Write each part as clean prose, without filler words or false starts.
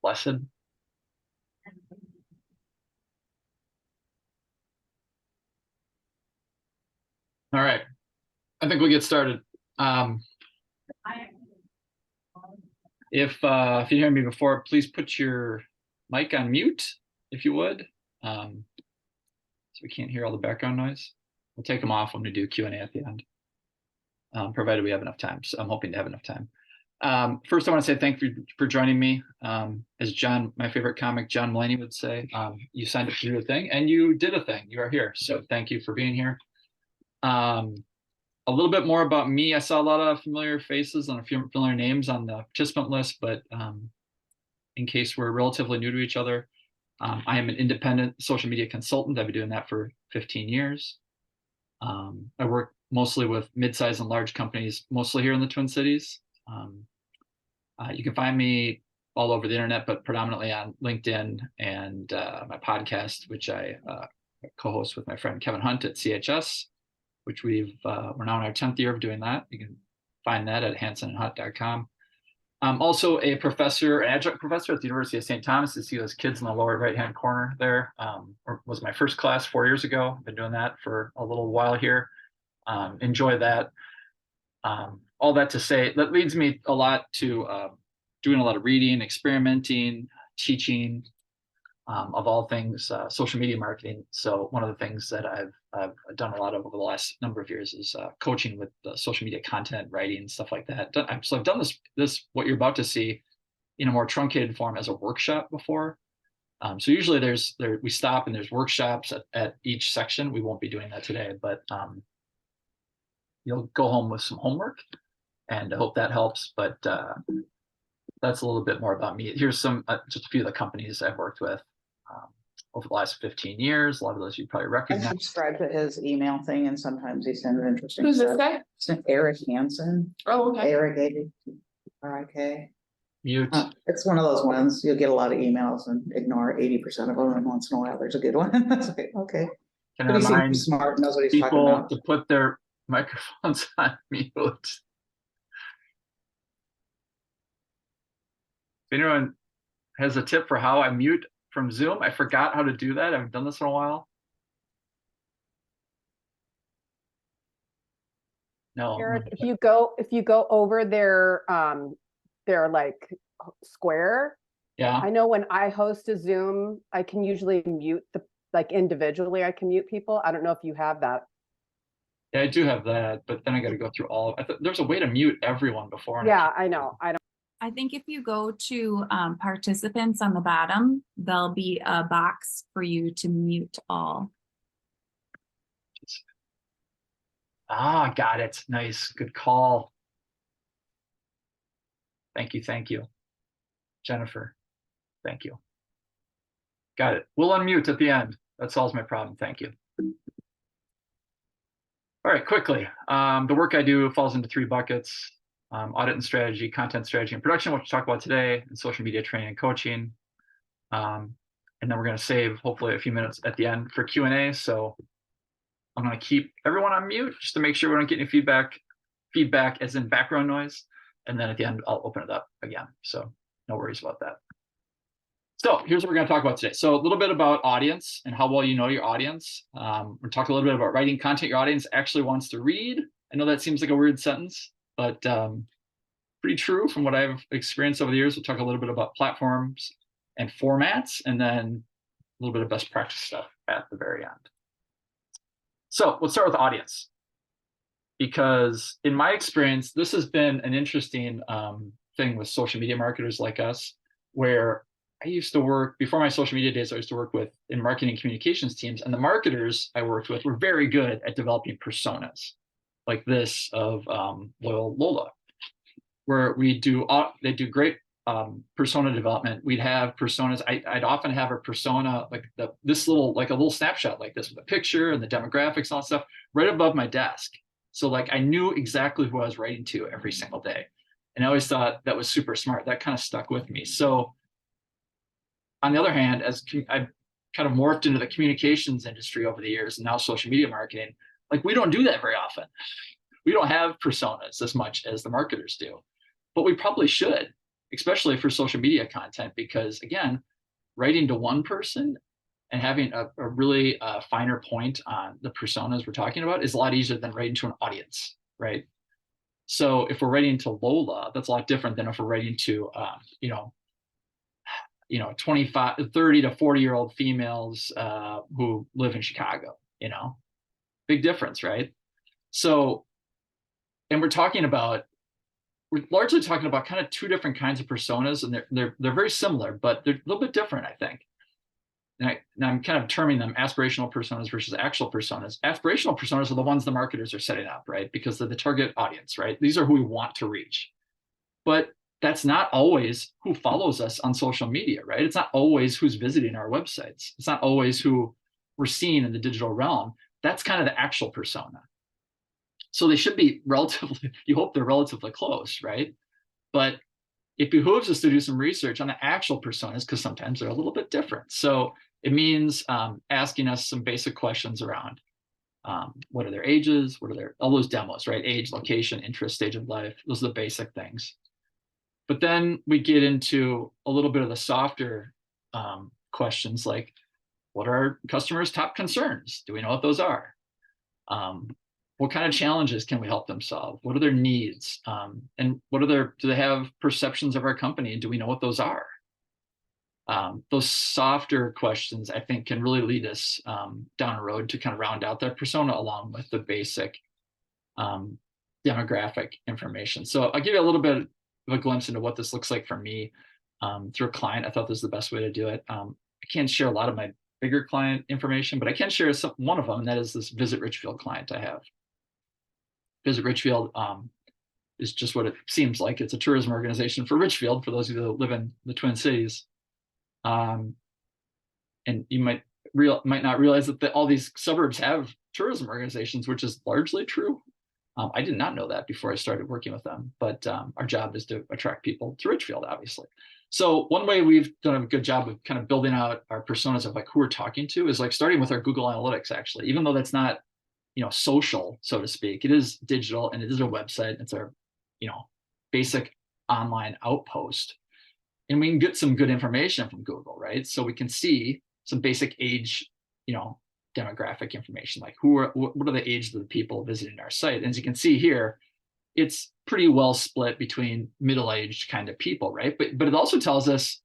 Blessed. All right, I think we'll get started. If you hear me before, please put your mic on mute, if you would, so we can't hear all the background noise. We'll take them off when we do Q&A at the end, provided we have enough time. So I'm hoping to have enough time. First, I want to say thank you for joining me. As John, my favorite comic, John Mulaney would say, you signed up to do a thing, and you did a thing. You are here, so thank you for being here. A little bit more about me. I saw a lot of familiar faces and a few familiar names on the participant list, but in case we're relatively new to each other, I am an independent social media consultant. I've been doing that for 15 years. I work mostly with mid-sized and large companies, mostly here in the Twin Cities. You can find me all over the internet, but predominantly on LinkedIn and my podcast, which I co-host with my friend Kevin Hunt at CHS, which we're now in our 10th year of doing that. You can find that at hansonandhunt.com. I'm also a professor, an adjunct professor at the University of St. Thomas. You see those kids in the lower right-hand corner there. Was my first class 4 years ago. I've been doing that for a little while here. Enjoy that. All that to say, that leads me a lot to doing a lot of reading, experimenting, teaching, of all things social media marketing. So one of the things that I've done a lot of over the last number of years is coaching with social media content, writing, stuff like that. So I've done this what you're about to see in a more truncated form as a workshop before. So usually we stop and there's workshops at each section. We won't be doing that today, but you'll go home with some homework, and I hope that helps. But that's a little bit more about me. Here's some just a few of the companies I've worked with over the last 15 years. A lot of those you probably I recognize. subscribe to his email thing, and sometimes he sends interesting Who's this stuff. guy? It's Eric Hansen. Oh, okay. Eric R-I-K. Mute. It's one of those ones, you'll get a lot of emails and ignore 80% of them, and once in a while there's a good one. That's okay. Can But I he seems remind smart, knows what he's talking people about. to put their microphones on mute? If anyone has a tip for how I mute from Zoom, I forgot how to do that. I haven't done this in a while. No. Eric, if you go over their like square, Yeah. I know when I host a Zoom, I can usually mute individually. I can mute people. I don't know if you have that. Yeah, I do have that, but then I got to go through all. There's a way to mute everyone before. Yeah, I know. I think if you go to participants on the bottom, there'll be a box for you to mute all. Got it. Nice. Good call. Thank you. Jennifer, thank you. Got it. We'll unmute at the end. That solves my problem. Thank you. All right, quickly. The work I do falls into 3 buckets: audit and strategy, content strategy and production, which we'll talk about today, and social media training and coaching. And then we're going to save hopefully a few minutes at the end for Q&A. So I'm going to keep everyone on mute just to make sure we don't get any feedback as in background noise. And then at the end, I'll open it up again. So no worries about that. So here's what we're going to talk about today. So a little bit about audience and how well you know your audience. We're talking a little bit about writing content your audience actually wants to read. I know that seems like a weird sentence, but pretty true from what I've experienced over the years. We'll talk a little bit about platforms and formats, and then a little bit of best practice stuff at the very end. So let's start with audience, because in my experience, this has been an interesting thing with social media marketers like us, where I used to work, before my social media days, I used to work in marketing communications teams, and the marketers I worked with were very good at developing personas like this of Loyal Lola, where they do great persona development. We'd have personas. I'd often have a persona like a little snapshot like this with a picture and the demographics and all that stuff right above my desk. So like I knew exactly who I was writing to every single day. And I always thought that was super smart. That kind of stuck with me. So on the other hand, as I've kind of morphed into the communications industry over the years and now social media marketing, Like we don't do that very often. We don't have personas as much as the marketers do, but we probably should, especially for social media content, because again, writing to one person and having a really finer point on the personas we're talking about is a lot easier than writing to an audience, right? So if we're writing to Lola, that's a lot different than if we're writing to, 25, 30 to 40-year-old females who live in Chicago, big difference, right? So, and we're largely talking about kind of two different kinds of personas, and they're very similar, but they're a little bit different, I think. And I'm kind of terming them aspirational personas versus actual personas. Aspirational personas are the ones the marketers are setting up, right? Because they're the target audience, right? These are who we want to reach. But that's not always who follows us on social media, right? It's not always who's visiting our websites. It's not always who we're seeing in the digital realm. That's kind of the actual persona. So they should be relatively, you hope they're relatively close, right? But it behooves us to do some research on the actual personas because sometimes they're a little bit different. So it means asking us some basic questions around what are their ages, all those demos, right? Age, location, interest, stage of life. Those are the basic things. But then we get into a little bit of the softer questions like, what are our customers' top concerns? Do we know what those are? What kind of challenges can we help them solve? What are their needs? And do they have perceptions of our company? And do we know what those are? Those softer questions, I think, can really lead us down a road to kind of round out that persona along with the basic demographic information. So I'll give you a little bit of a glimpse into what this looks like for me through a client. I thought this was the best way to do it. I can't share a lot of my bigger client information, but I can share one of them, and that is this Visit Richfield client I have. Visit Richfield is just what it seems like. It's a tourism organization for Richfield, for those of you that live in the Twin Cities. And you might not realize that all these suburbs have tourism organizations, which is largely true. I did not know that before I started working with them, but our job is to attract people to Richfield, obviously. So one way we've done a good job of kind of building out our personas of like who we're talking to is like starting with our Google Analytics, actually, even though that's not, social, so to speak. It is digital and it is our website. It's our, basic online outpost. And we can get some good information from Google, right? So we can see some basic age, demographic information, like what are the ages of the people visiting our site? And as you can see here, it's pretty well split between middle-aged kind of people, right? But it also tells us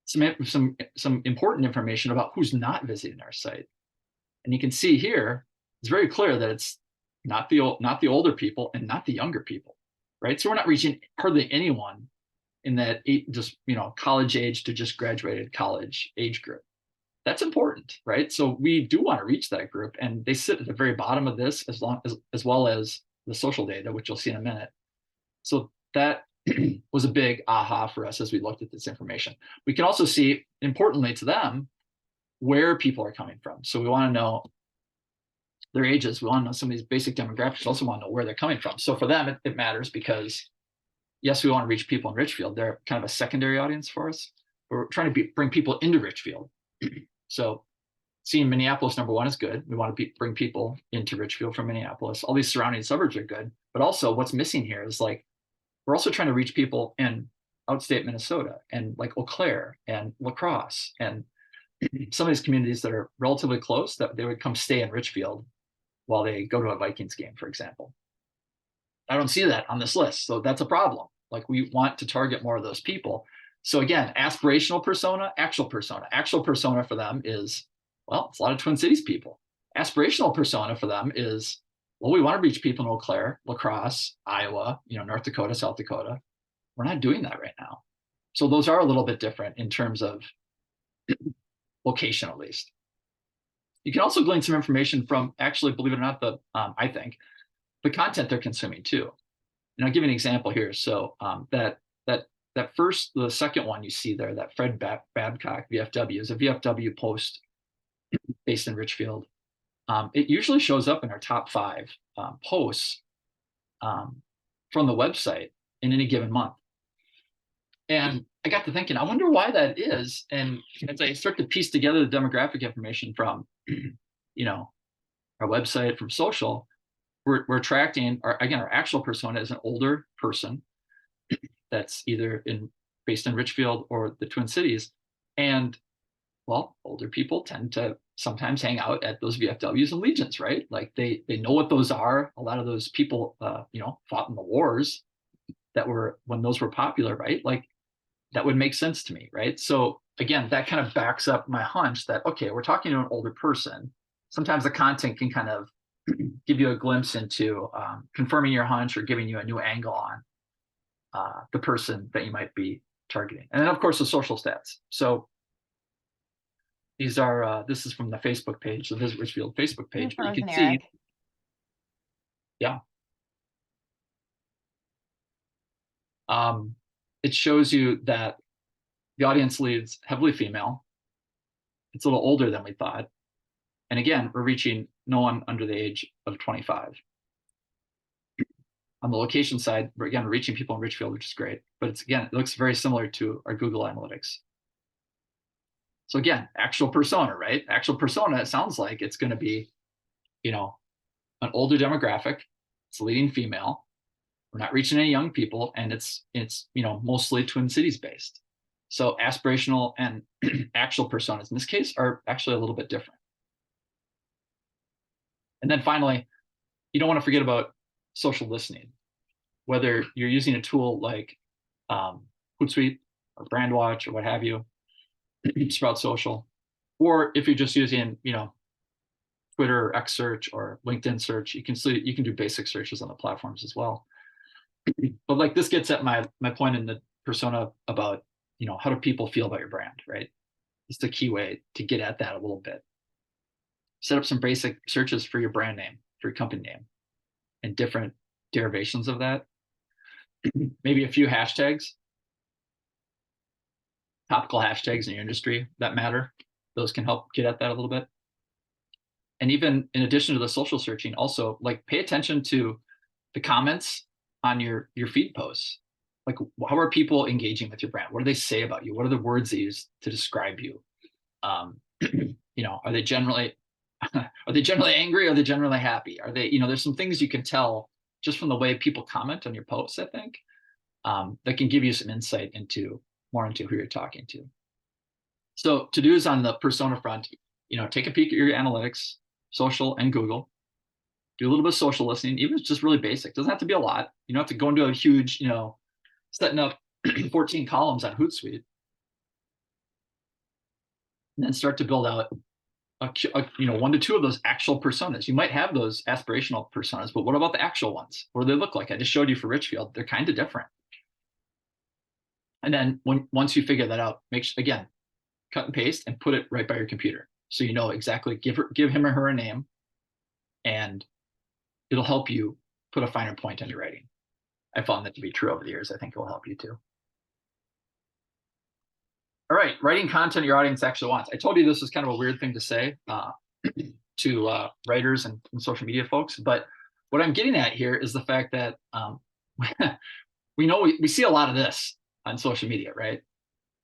some important information about who's not visiting our site. And you can see here, it's very clear that it's not the older people and not the younger people, right? So we're not reaching hardly anyone in that college age to just graduated college age group. That's important, right? So we do want to reach that group, and they sit at the very bottom of this as well as the social data, which you'll see in a minute. So that was a big aha for us as we looked at this information. We can also see, importantly to them, where people are coming from. So we want to know their ages. We want to know some of these basic demographics. We also want to know where they're coming from. So for them, it matters because, yes, we want to reach people in Richfield. They're kind of a secondary audience for us. We're trying to bring people into Richfield. So seeing Minneapolis, number one, is good. We want to bring people into Richfield from Minneapolis. All these surrounding suburbs are good. But also what's missing here is like, we're also trying to reach people in outstate Minnesota and like Eau Claire and La Crosse and some of these communities that are relatively close, that they would come stay in Richfield while they go to a Vikings game, for example. I don't see that on this list. So that's a problem. Like we want to target more of those people. So again, aspirational persona, actual persona. Actual persona for them is, well, it's a lot of Twin Cities people. Aspirational persona for them is, well, we want to reach people in Eau Claire, La Crosse, Iowa, North Dakota, South Dakota. We're not doing that right now. So those are a little bit different in terms of location, at least. You can also glean some information from, actually, believe it or not, I think, the content they're consuming too. And I'll give you an example here. So the second one you see there, that Fred Babcock VFW, is a VFW post based in Richfield. It usually shows up in our top 5 posts from the website in any given month. And I got to thinking, I wonder why that is. And as I start to piece together the demographic information from, our website, from social, we're attracting our actual persona is an older person that's either based in Richfield or the Twin Cities. And well, older people tend to sometimes hang out at those VFWs and Legions, right? Like they know what those are. A lot of those people, fought in the wars that were when those were popular, right? Like that would make sense to me, right? So again, that kind of backs up my hunch that, okay, we're talking to an older person. Sometimes the content can kind of give you a glimpse into confirming your hunch or giving you a new angle on the person that you might be targeting. And then of course the social stats. So these are, this is from the Facebook page, the Visit Richfield Facebook page, but you can see, Eric. yeah. It shows you that the audience leads heavily female. It's a little older than we thought. And again, we're reaching no one under the age of 25. On the location side, we're reaching people in Richfield, which is great. But it looks very similar to our Google Analytics. So again, actual persona, right? Actual persona, it sounds like it's going to be, an older demographic. It's leading female. We're not reaching any young people, and it's mostly Twin Cities based. So aspirational and actual personas in this case are actually a little bit different. And then finally, you don't want to forget about social listening. Whether you're using a tool like Hootsuite or Brandwatch or what have you, Sprout Social, or if you're just using, Twitter or X search or LinkedIn search, you can do basic searches on the platforms as well. But like this gets at my point in the persona about, how do people feel about your brand, right? It's the key way to get at that a little bit. Set up some basic searches for your brand name, for your company name, and different derivations of that. Maybe a few hashtags, topical hashtags in your industry that matter. Those can help get at that a little bit. And even in addition to the social searching, also like pay attention to the comments on your feed posts. Like, how are people engaging with your brand? What do they say about you? What are the words they use to describe you? Are they generally angry? Are they generally happy? Are they, there's some things you can tell just from the way people comment on your posts, I think, that can give you some insight more into who you're talking to. So to-dos on the persona front, take a peek at your analytics, social and Google. Do a little bit of social listening, even if it's just really basic. It doesn't have to be a lot. You don't have to go into a huge, setting up 14 columns on Hootsuite. And then start to build out one to two of those actual personas. You might have those aspirational personas, but what about the actual ones? What do they look like? I just showed you for Richfield. They're kind of different. And then once you figure that out, again, cut and paste and put it right by your computer. So you know exactly, give him or her a name, and it'll help you put a finer point on your writing. I found that to be true over the years. I think it will help you too. All right, writing content your audience actually wants. I told you this was kind of a weird thing to say to writers and social media folks, but what I'm getting at here is the fact that we see a lot of this on social media, right?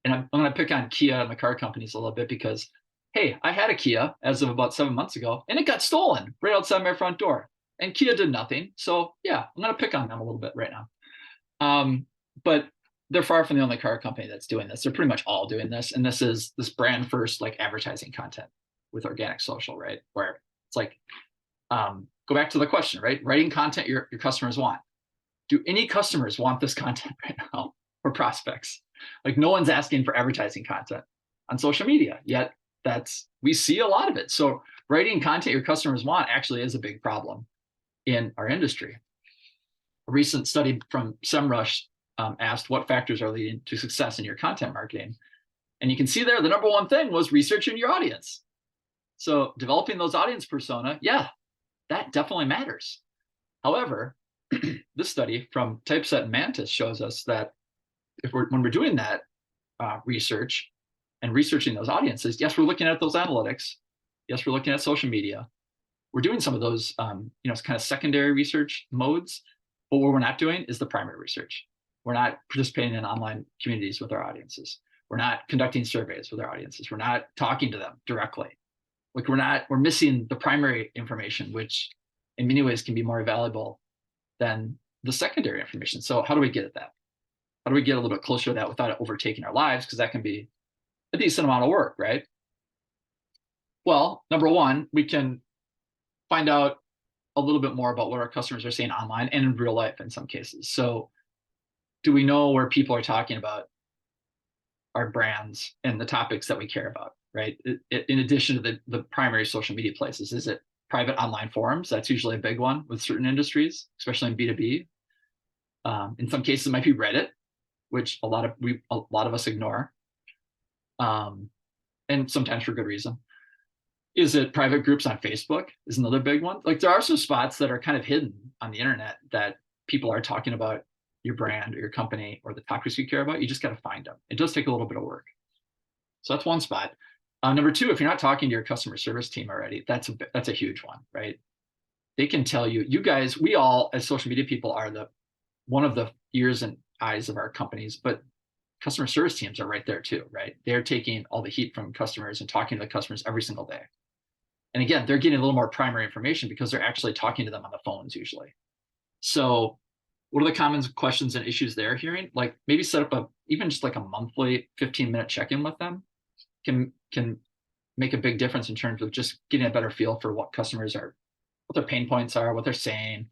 And I'm going to pick on Kia and the car companies a little bit because, hey, I had a Kia as of about 7 months ago, and it got stolen right outside my front door. And Kia did nothing. So yeah, I'm going to pick on them a little bit right now. But they're far from the only car company that's doing this. They're pretty much all doing this. And this is this brand first, like advertising content with organic social, right? Where it's like, go back to the question, right? Writing content your customers want. Do any customers want this content right now, or prospects? Like no one's asking for advertising content on social media, yet we see a lot of it. So writing content your customers want actually is a big problem in our industry. A recent study from SEMrush asked what factors are leading to success in your content marketing. And you can see there, the number one thing was researching your audience. So developing those audience persona, yeah, that definitely matters. However, this study from Typeset and Mantis shows us that when we're doing that research and researching those audiences, yes, we're looking at those analytics. Yes, we're looking at social media. We're doing some of those, kind of secondary research modes. But what we're not doing is the primary research. We're not participating in online communities with our audiences. We're not conducting surveys with our audiences. We're not talking to them directly. Like we're missing the primary information, which in many ways can be more valuable than the secondary information. So how do we get at that? How do we get a little bit closer to that without it overtaking our lives? Because that can be a decent amount of work, right? Well, number one, we can find out a little bit more about what our customers are saying online and in real life in some cases. So do we know where people are talking about our brands and the topics that we care about, right? In addition to the primary social media places, is it private online forums? That's usually a big one with certain industries, especially in B2B. In some cases, it might be Reddit, which a lot of us ignore, and sometimes for good reason. Is it private groups on Facebook? Is another big one. Like there are some spots that are kind of hidden on the internet that people are talking about your brand or your company or the topics you care about. You just got to find them. It does take a little bit of work. So that's one spot. Number two, if you're not talking to your customer service team already, that's a huge one, right? They can tell you, you guys, we all as social media people are one of the ears and eyes of our companies, but customer service teams are right there too, right? They're taking all the heat from customers and talking to the customers every single day. And again, they're getting a little more primary information because they're actually talking to them on the phones usually. So what are the common questions and issues they're hearing? Like maybe set up even just like a monthly 15-minute check-in with them can make a big difference in terms of just getting a better feel for what customers are, what their pain points are, what they're saying,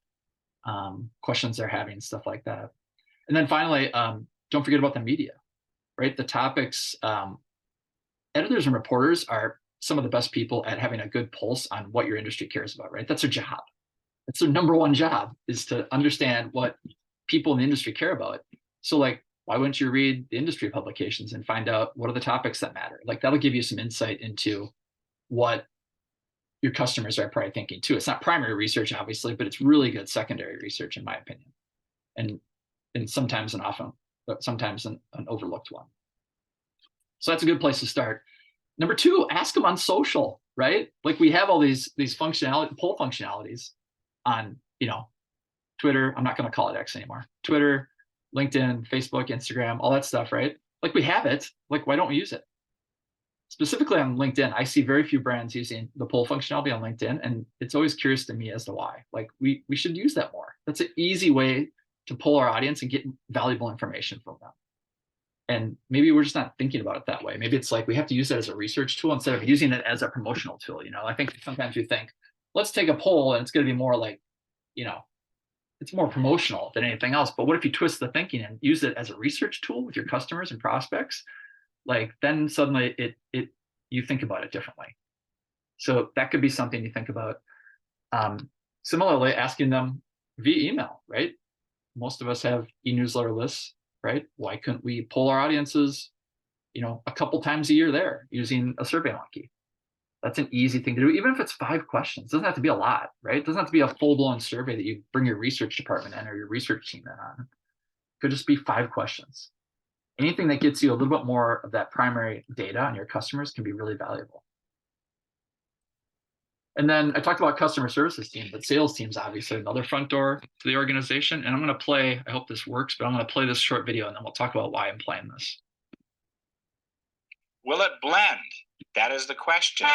questions they're having, stuff like that. And then finally, don't forget about the media, right? The topics, editors and reporters are some of the best people at having a good pulse on what your industry cares about, right? That's their job. That's their number one job, is to understand what people in the industry care about. So like, why wouldn't you read the industry publications and find out what are the topics that matter? Like that'll give you some insight into what your customers are probably thinking too. It's not primary research, obviously, but it's really good secondary research, in my opinion. And sometimes an overlooked one. So that's a good place to start. Number two, ask them on social, right? Like we have all these poll functionalities on, Twitter. I'm not going to call it X anymore. Twitter, LinkedIn, Facebook, Instagram, all that stuff, right? Like we have it. Like, why don't we use it? Specifically on LinkedIn, I see very few brands using the poll functionality on LinkedIn, and it's always curious to me as to why. Like we should use that more. That's an easy way to pull our audience and get valuable information from them. And maybe we're just not thinking about it that way. Maybe it's like we have to use it as a research tool instead of using it as a promotional tool. I think sometimes we think, let's take a poll and it's going to be more like, it's more promotional than anything else. But what if you twist the thinking and use it as a research tool with your customers and prospects? Like then suddenly you think about it differently. So that could be something you think about. Similarly, asking them via email, right? Most of us have e-newsletter lists, right? Why couldn't we poll our audiences, a couple times a year there using a SurveyMonkey? That's an easy thing to do, even if it's 5 questions. It doesn't have to be a lot, right? It doesn't have to be a full-blown survey that you bring your research department in or your research team in on. It could just be 5 questions. Anything that gets you a little bit more of that primary data on your customers can be really valuable. And then I talked about customer services team, but sales team's obviously another front door to the organization. And I'm going to play, I hope this works, but I'm going to play this short video and then we'll talk about why I'm playing this. Will it blend? That is the question.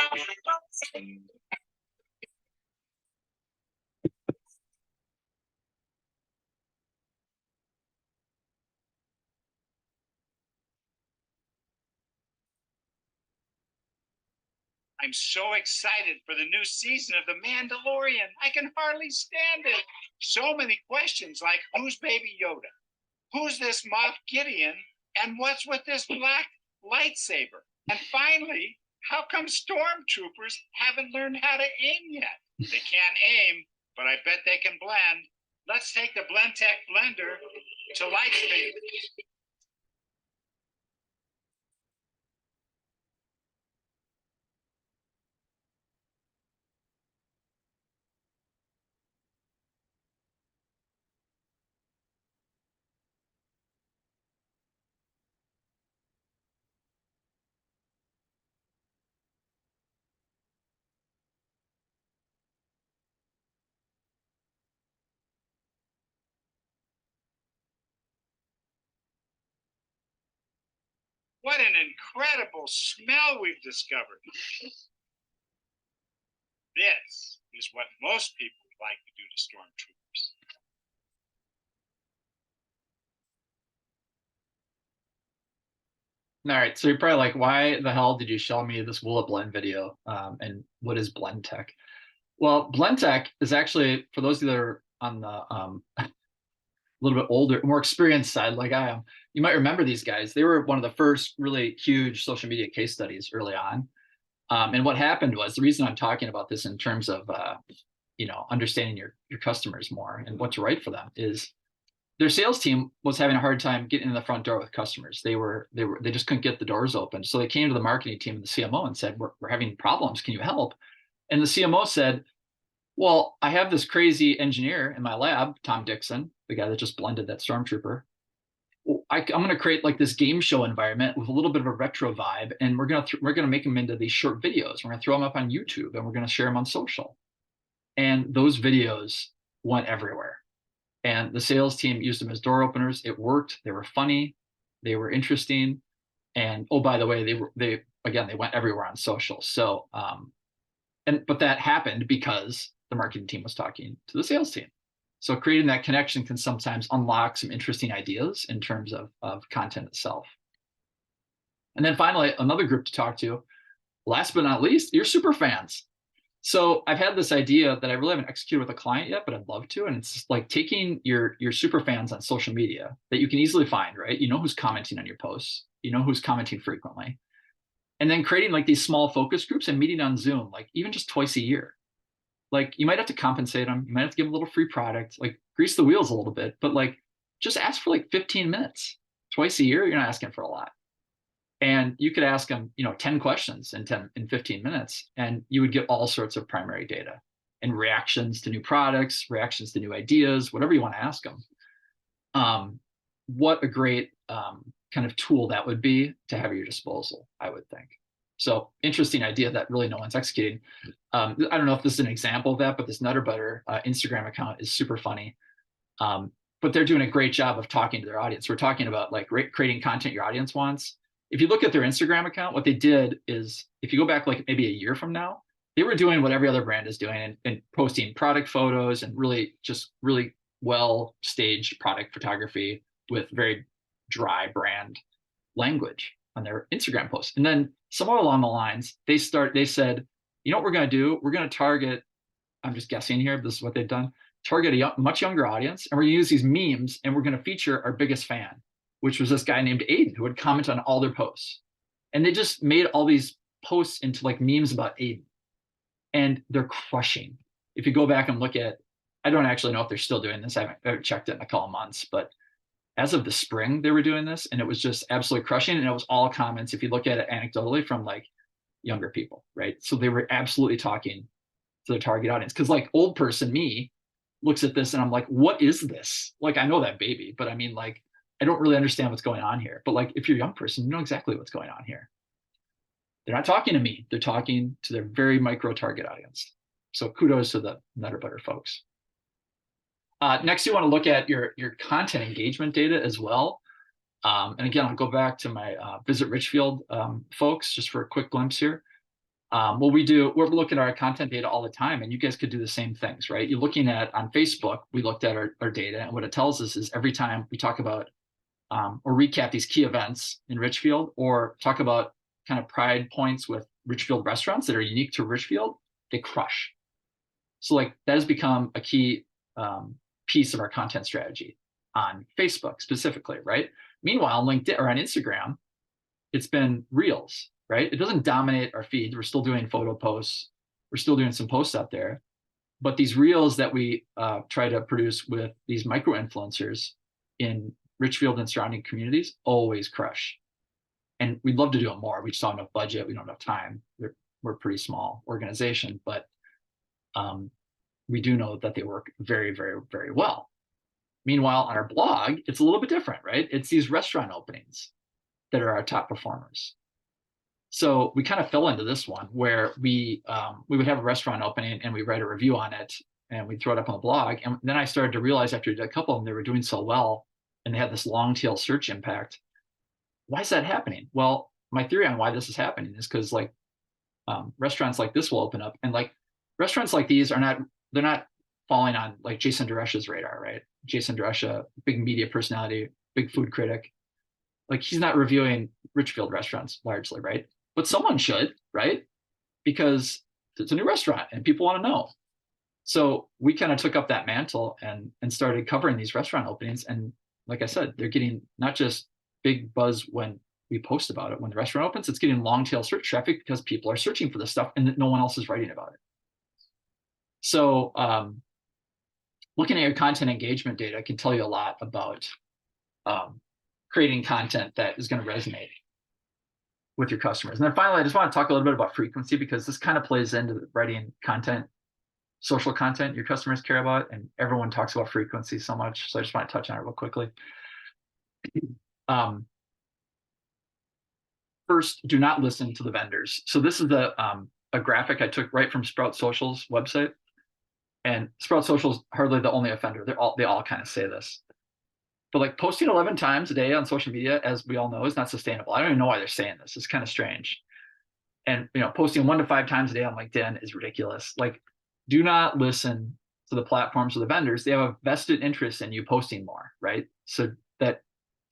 I'm so excited for the new season of The Mandalorian. I can hardly stand it. So many questions like, who's Baby Yoda? Who's this Moff Gideon? And what's with this black lightsaber? And finally, how come stormtroopers haven't learned how to aim yet? They can't aim, but I bet they can blend. Let's take the Blendtec blender to lightsabers. What an incredible smell we've discovered. This is what most people would like to do to stormtroopers. All right, so you're probably like, why the hell did you show me this Will It Blend video? And what is Blend Tech? Well, Blend Tech is actually, for those of you that are on the a little bit older, more experienced side, like I am, you might remember these guys. They were one of the first really huge social media case studies early on. And what happened was, the reason I'm talking about this in terms of understanding your customers more and what's right for them is their sales team was having a hard time getting in the front door with customers. They just couldn't get the doors open. So they came to the marketing team and the CMO and said, we're having problems. Can you help? And the CMO said, well, I have this crazy engineer in my lab, Tom Dixon, the guy that just blended that Stormtrooper. I'm going to create like this game show environment with a little bit of a retro vibe, and we're going to make them into these short videos. We're going to throw them up on YouTube, and we're going to share them on social. And those videos went everywhere. And the sales team used them as door openers. It worked. They were funny. They were interesting. And oh, by the way, they went everywhere on social. So, but that happened because the marketing team was talking to the sales team. So creating that connection can sometimes unlock some interesting ideas in terms of content itself. And then finally, another group to talk to, last but not least, your super fans. So I've had this idea that I really haven't executed with a client yet, but I'd love to. And it's just like taking your super fans on social media that you can easily find, right? You know who's commenting on your posts, you know who's commenting frequently. And then creating like these small focus groups and meeting on Zoom, like even just twice a year. Like you might have to compensate them. You might have to give them a little free product, like grease the wheels a little bit, but like just ask for like 15 minutes twice a year. You're not asking for a lot. And you could ask them, 10 questions in 15 minutes, and you would get all sorts of primary data and reactions to new products, reactions to new ideas, whatever you want to ask them. What a great kind of tool that would be to have at your disposal, I would think. So interesting idea that really no one's executing. I don't know if this is an example of that, but this Nutter Butter Instagram account is super funny. But they're doing a great job of talking to their audience. We're talking about like creating content your audience wants. If you look at their Instagram account, what they did is, if you go back like maybe a year from now, they were doing what every other brand is doing and posting product photos and really well staged product photography with very dry brand language on their Instagram posts. And then somewhere along the lines, they said, you know what we're going to do? We're going to target, I'm just guessing here, this is what they've done, target a much younger audience. And we're going to use these memes, and we're going to feature our biggest fan, which was this guy named Aiden, who would comment on all their posts. And they just made all these posts into like memes about Aiden. And they're crushing. If you go back and look at, I don't actually know if they're still doing this. I haven't checked it in a couple of months, but as of the spring, they were doing this, and it was just absolutely crushing. And it was all comments, if you look at it anecdotally, from like younger people, right? So they were absolutely talking to their target audience. Because like old person me looks at this and I'm like, what is this? Like, I know that baby, but I mean, like, I don't really understand what's going on here. But like, if you're a young person, you know exactly what's going on here. They're not talking to me. They're talking to their very micro target audience. So kudos to the Nutter Butter folks. Next, you want to look at your content engagement data as well. And again, I'll go back to my Visit Richfield folks just for a quick glimpse here. What we do, we're looking at our content data all the time, and you guys could do the same things, right? You're looking at, on Facebook, we looked at our data, and what it tells us is every time we talk about or recap these key events in Richfield, or talk about kind of pride points with Richfield restaurants that are unique to Richfield, they crush. So like that has become a key piece of our content strategy on Facebook specifically, right? Meanwhile, on LinkedIn or on Instagram, it's been Reels, right? It doesn't dominate our feed. We're still doing photo posts. We're still doing some posts out there. But these Reels that we try to produce with these micro influencers in Richfield and surrounding communities always crush. And we'd love to do it more. We just don't have enough budget. We don't have enough time. We're a pretty small organization, but we do know that they work very, very, very well. Meanwhile, on our blog, it's a little bit different, right? It's these restaurant openings that are our top performers. So we kind of fell into this one where we would have a restaurant opening and we write a review on it and we throw it up on the blog. And then I started to realize after I did a couple of them, they were doing so well and they had this long tail search impact. Why is that happening? Well, my theory on why this is happening is because like restaurants like this will open up, and like restaurants like these they're not falling on like Jason Deresha's radar, right? Jason Deresha, big media personality, big food critic. Like he's not reviewing Richfield restaurants largely, right? But someone should, right? Because it's a new restaurant and people want to know. So we kind of took up that mantle and started covering these restaurant openings. And like I said, they're getting not just big buzz when we post about it, when the restaurant opens, it's getting long tail search traffic because people are searching for this stuff and no one else is writing about it. So looking at your content engagement data can tell you a lot about creating content that is going to resonate with your customers. And then finally, I just want to talk a little bit about frequency, because this kind of plays into writing content, social content your customers care about, and everyone talks about frequency so much. So I just want to touch on it real quickly. First, do not listen to the vendors. So this is a graphic I took right from Sprout Social's website. And Sprout Social's hardly the only offender. They all kind of say this. But like posting 11 times a day on social media, as we all know, is not sustainable. I don't even know why they're saying this. It's kind of strange. And posting 1 to 5 times a day on LinkedIn is ridiculous. Like, do not listen to the platforms or the vendors. They have a vested interest in you posting more, right? So that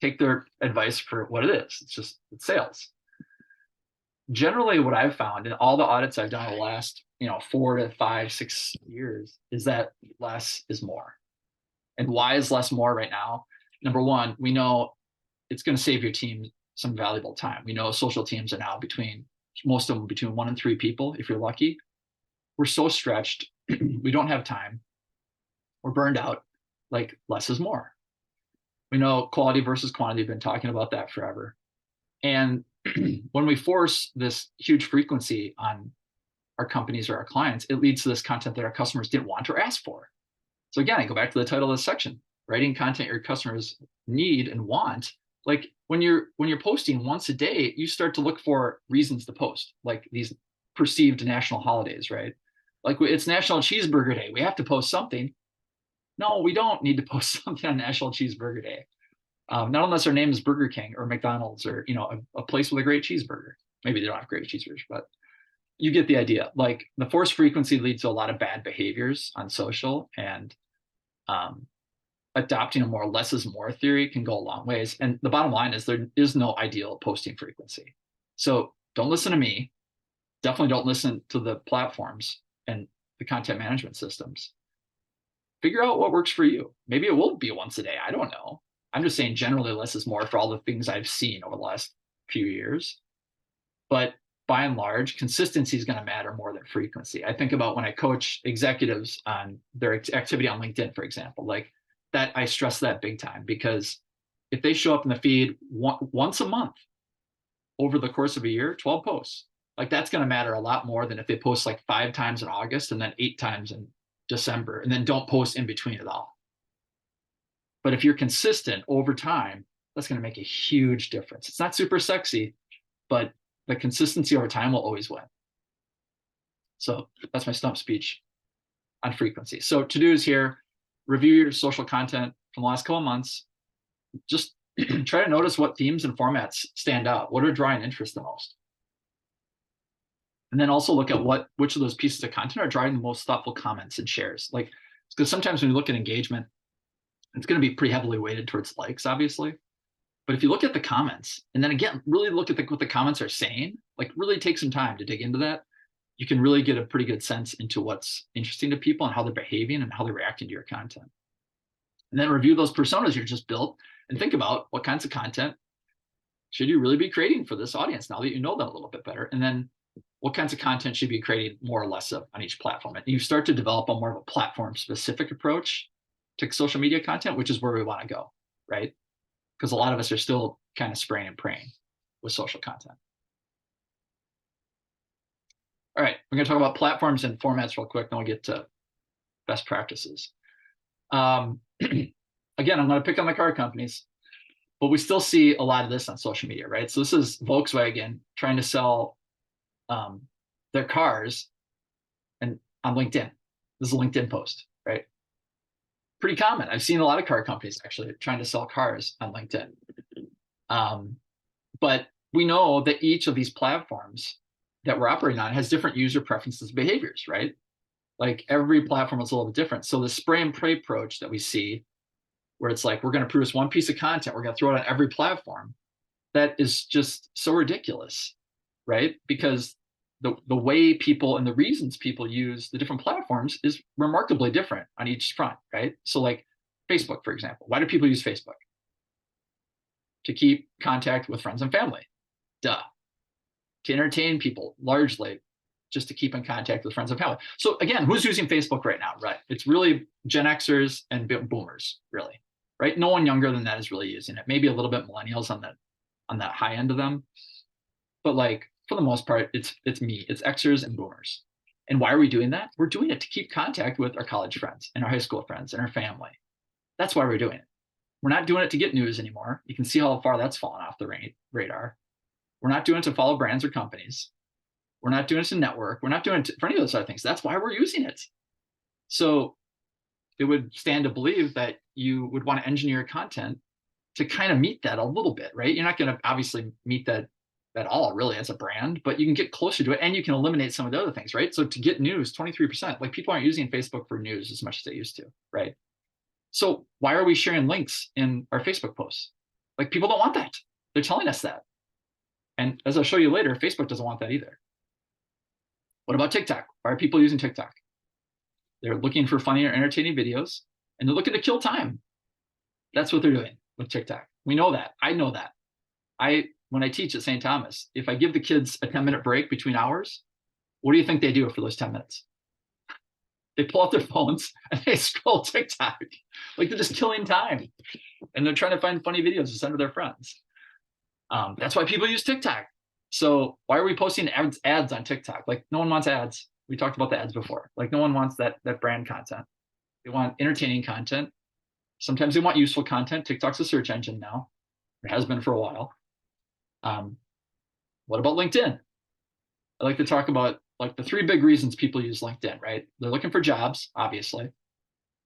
take their advice for what it is. It's sales. Generally, what I've found in all the audits I've done in the last 4 to 5, 6 years is that less is more. And why is less more right now? Number one, we know it's going to save your team some valuable time. We know social teams are now most of them between 1 and 3 people, if you're lucky. We're so stretched. We don't have time. We're burned out. Like, less is more. We know quality versus quantity. We've been talking about that forever. And when we force this huge frequency on our companies or our clients, it leads to this content that our customers didn't want or ask for. So again, I go back to the title of this section, writing content your customers need and want. Like when you're posting once a day, you start to look for reasons to post, like these perceived national holidays, right? Like it's National Cheeseburger Day. We have to post something. No, we don't need to post something on National Cheeseburger Day. Not unless our name is Burger King or McDonald's or a place with a great cheeseburger. Maybe they don't have great cheeseburgers, but you get the idea. Like the forced frequency leads to a lot of bad behaviors on social, and adopting a more less is more theory can go a long ways. And the bottom line is there is no ideal posting frequency. So don't listen to me. Definitely don't listen to the platforms and the content management systems. Figure out what works for you. Maybe it will be once a day. I don't know. I'm just saying generally less is more for all the things I've seen over the last few years. But by and large, consistency is going to matter more than frequency. I think about when I coach executives on their activity on LinkedIn, for example, like that, I stress that big time, because if they show up in the feed once a month over the course of a year, 12 posts, like that's going to matter a lot more than if they post like 5 times in August and then 8 times in December and then don't post in between at all. But if you're consistent over time, that's going to make a huge difference. It's not super sexy, but the consistency over time will always win. So that's my stump speech on frequency. So to-dos here: review your social content from the last couple of months. Just try to notice what themes and formats stand out. What are drawing interest the most? And then also look at which of those pieces of content are drawing the most thoughtful comments and shares. Like, because sometimes when you look at engagement, it's going to be pretty heavily weighted towards likes, obviously. But if you look at the comments, and then again, really look at what the comments are saying, like really take some time to dig into that, you can really get a pretty good sense into what's interesting to people and how they're behaving and how they're reacting to your content. And then review those personas you just built and think about what kinds of content should you really be creating for this audience now that you know them a little bit better. And then what kinds of content should you be creating more or less of on each platform. And you start to develop a more of a platform-specific approach to social media content, which is where we want to go, right? Because a lot of us are still kind of spraying and praying with social content. All right, we're going to talk about platforms and formats real quick, then we'll get to best practices. Again, I'm going to pick on the car companies, but we still see a lot of this on social media, right? So this is Volkswagen trying to sell their cars and on LinkedIn. This is a LinkedIn post, right? Pretty common. I've seen a lot of car companies actually trying to sell cars on LinkedIn. But we know that each of these platforms that we're operating on has different user preferences and behaviors, right? Like every platform is a little bit different. So the spray and pray approach that we see, where it's like, we're going to produce one piece of content, we're going to throw it on every platform, that is just so ridiculous, right? Because the way people and the reasons people use the different platforms is remarkably different on each front, right? So like Facebook, for example, why do people use Facebook? To keep contact with friends and family. Duh. To entertain people, largely just to keep in contact with friends and family. So again, who's using Facebook right now, right? It's really Gen Xers and boomers, really, right? No one younger than that is really using it. Maybe a little bit millennials on that high end of them. But like, for the most part, it's me, it's Xers and boomers. And why are we doing that? We're doing it to keep contact with our college friends and our high school friends and our family. That's why we're doing it. We're not doing it to get news anymore. You can see how far that's fallen off the radar. We're not doing it to follow brands or companies. We're not doing it to network. We're not doing it for any of those other things. That's why we're using it. So it would stand to believe that you would want to engineer content to kind of meet that a little bit, right? You're not going to obviously meet that at all, really, as a brand, but you can get closer to it and you can eliminate some of the other things, right? So to get news, 23%, like people aren't using Facebook for news as much as they used to, right? So why are we sharing links in our Facebook posts? Like people don't want that. They're telling us that. And as I'll show you later, Facebook doesn't want that either. What about TikTok? Why are people using TikTok? They're looking for funny or entertaining videos, and they're looking to kill time. That's what they're doing with TikTok. We know that. I know that. When I teach at St. Thomas, if I give the kids a 10-minute break between hours, what do you think they do for those 10 minutes? They pull out their phones and they scroll TikTok. Like they're just killing time. And they're trying to find funny videos to send to their friends. That's why people use TikTok. So why are we posting ads on TikTok? Like no one wants ads. We talked about the ads before. Like no one wants that brand content. They want entertaining content. Sometimes they want useful content. TikTok's a search engine now. It has been for a while. What about LinkedIn? I like to talk about like the 3 big reasons people use LinkedIn, right? They're looking for jobs, obviously.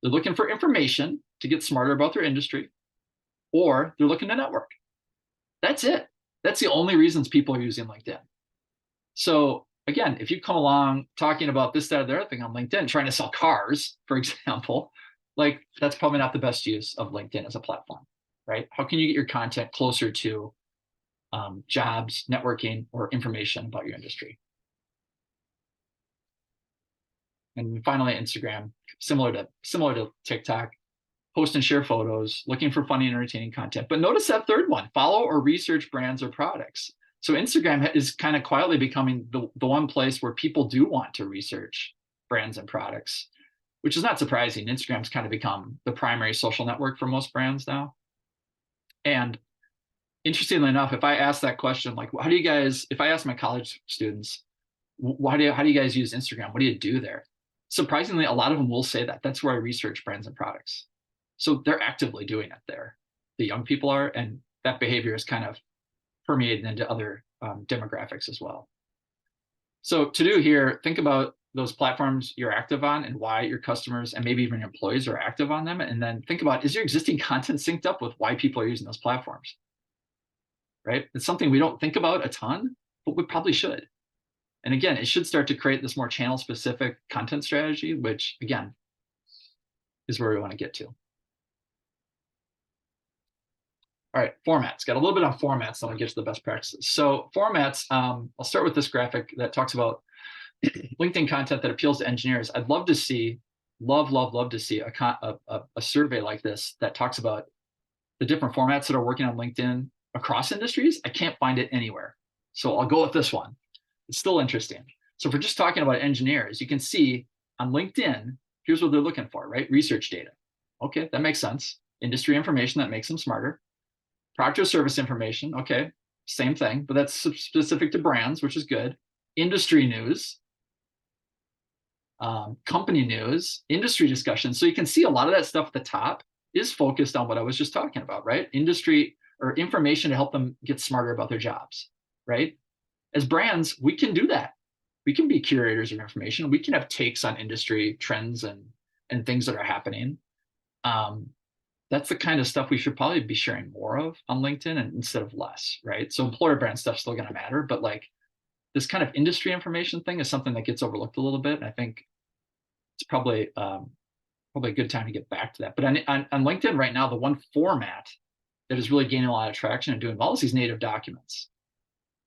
They're looking for information to get smarter about their industry, or they're looking to network. That's it. That's the only reasons people are using LinkedIn. So again, if you come along talking about this, that, or the other thing on LinkedIn, trying to sell cars, for example, like that's probably not the best use of LinkedIn as a platform, right? How can you get your content closer to jobs, networking, or information about your industry? And finally, Instagram, similar to TikTok, post and share photos, looking for funny and entertaining content. But notice that third one, follow or research brands or products. So Instagram is kind of quietly becoming the one place where people do want to research brands and products, which is not surprising. Instagram's kind of become the primary social network for most brands now. And interestingly enough, if I ask that question, like, how do you guys, if I ask my college students, how do you guys use Instagram? What do you do there? Surprisingly, a lot of them will say that. That's where I research brands and products. So they're actively doing it there. The young people are, and that behavior is kind of permeated into other demographics as well. So to do here, think about those platforms you're active on and why your customers and maybe even your employees are active on them. And then think about, is your existing content synced up with why people are using those platforms? Right? It's something we don't think about a ton, but we probably should. And again, it should start to create this more channel specific content strategy, which again, is where we want to get to. All right, formats. Got a little bit on formats, then I'll get to the best practices. So formats, I'll start with this graphic that talks about LinkedIn content that appeals to engineers. I'd love to see, love to see a survey like this that talks about the different formats that are working on LinkedIn across industries. I can't find it anywhere. So I'll go with this one. It's still interesting. So if we're just talking about engineers, you can see on LinkedIn, here's what they're looking for, right? Research data. Okay, that makes sense. Industry information that makes them smarter. Product or service information, okay, same thing, but that's specific to brands, which is good. Industry news, company news, industry discussion. So you can see a lot of that stuff at the top is focused on what I was just talking about, right? Industry or information to help them get smarter about their jobs, right? As brands, we can do that. We can be curators of information. We can have takes on industry trends and things that are happening. That's the kind of stuff we should probably be sharing more of on LinkedIn and instead of less, right? So employer brand stuff's still going to matter, but like this kind of industry information thing is something that gets overlooked a little bit. And I think it's probably a good time to get back to that. But on LinkedIn right now, the one format that is really gaining a lot of traction and doing well is these native documents.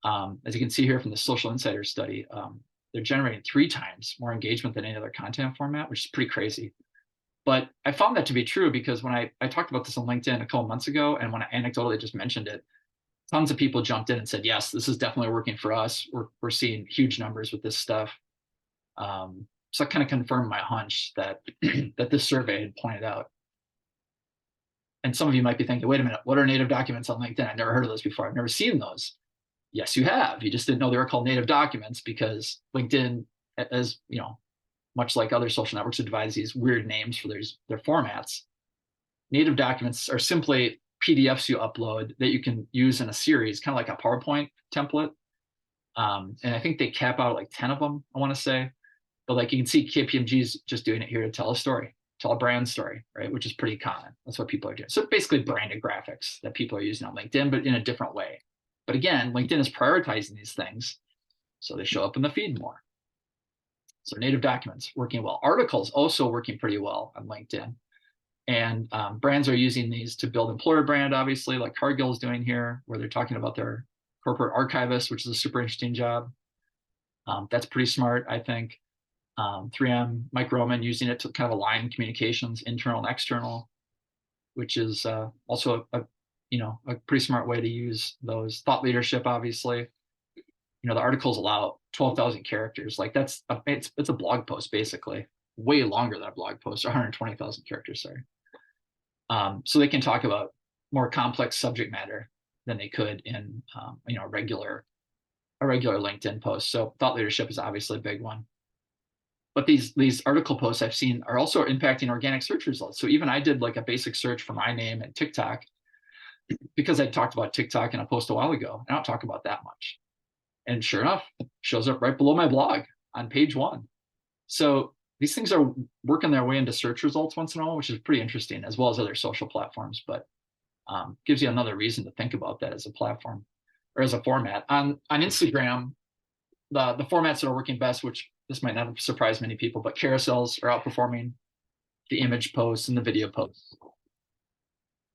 As you can see here from the Social Insider study, they're generating 3 times more engagement than any other content format, which is pretty crazy. But I found that to be true because when I talked about this on LinkedIn a couple months ago, and when I anecdotally just mentioned it, tons of people jumped in and said, yes, this is definitely working for us. We're seeing huge numbers with this stuff. So that kind of confirmed my hunch that that this survey had pointed out. And some of you might be thinking, wait a minute, what are native documents on LinkedIn? I've never heard of those before. I've never seen those. Yes, you have. You just didn't know they were called native documents because LinkedIn, as you know, much like other social networks, have devised these weird names for their formats. Native documents are simply PDFs you upload that you can use in a series, kind of like a PowerPoint template. And I think they cap out like 10 of them, I want to say. But like you can see KPMG's just doing it here to tell a story, tell a brand story, right? Which is pretty common. That's what people are doing. So basically branded graphics that people are using on LinkedIn, but in a different way. But again, LinkedIn is prioritizing these things, so they show up in the feed more. So native documents working well. Articles also working pretty well on LinkedIn. And brands are using these to build employer brand, obviously, like Cargill is doing here, where they're talking about their corporate archivist, which is a super interesting job. That's pretty smart, I think. 3M, Mike Roman using it to kind of align communications, internal and external, which is also a pretty smart way to use those. Thought leadership, obviously. The articles allow 12,000 characters. Like it's a blog post, basically, way longer than a blog post, 120,000 characters, sorry. So they can talk about more complex subject matter than they could in a regular LinkedIn post. So thought leadership is obviously a big one. But these article posts I've seen are also impacting organic search results. So even I did like a basic search for my name and TikTok because I talked about TikTok in a post a while ago. I don't talk about that much. And sure enough, it shows up right below my blog on page 1. So these things are working their way into search results once in a while, which is pretty interesting, as well as other social platforms, but gives you another reason to think about that as a platform or as a format. On Instagram, the formats that are working best, which this might not surprise many people, but carousels are outperforming the image posts and the video posts.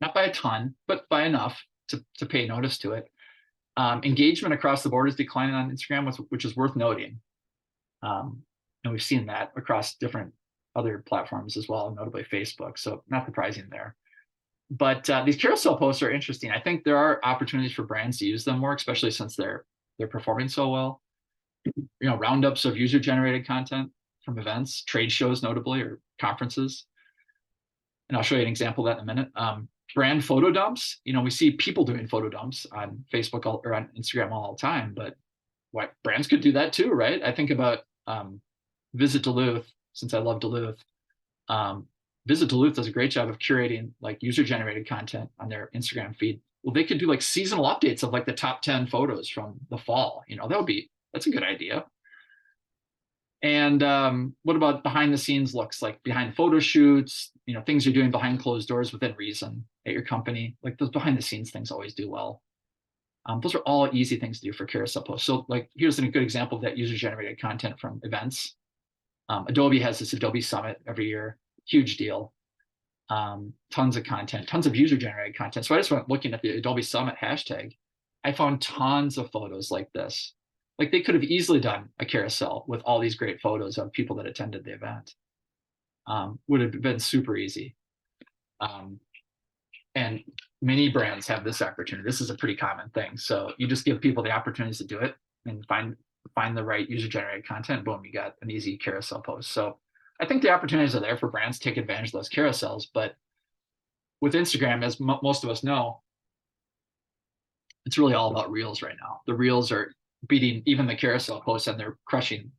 Not by a ton, but by enough to pay notice to it. Engagement across the board is declining on Instagram, which is worth noting. And we've seen that across different other platforms as well, notably Facebook. So not surprising there. But these carousel posts are interesting. I think there are opportunities for brands to use them more, especially since they're performing so well. Roundups of user-generated content from events, trade shows notably, or conferences. And I'll show you an example of that in a minute. Brand photo dumps. We see people doing photo dumps on Facebook or on Instagram all the time, but brands could do that too, right? I think about Visit Duluth, since I love Duluth. Visit Duluth does a great job of curating like user-generated content on their Instagram feed. Well, they could do like seasonal updates of like the top 10 photos from the fall. That's a good idea. And what about behind the scenes looks, like behind photo shoots, things you're doing behind closed doors within reason at your company? Like those behind the scenes things always do well. Those are all easy things to do for carousel posts. So like here's a good example of that user-generated content from events. Adobe has this Adobe Summit every year, huge deal. Tons of content, tons of user-generated content. So I just went looking at the Adobe Summit hashtag. I found tons of photos like this. Like they could have easily done a carousel with all these great photos of people that attended the event. Would have been super easy. And many brands have this opportunity. This is a pretty common thing. So you just give people the opportunities to do it and find the right user-generated content. Boom, you got an easy carousel post. So I think the opportunities are there for brands to take advantage of those carousels. But with Instagram, as most of us know, it's really all about Reels right now. The Reels are beating even the carousel posts, and they're crushing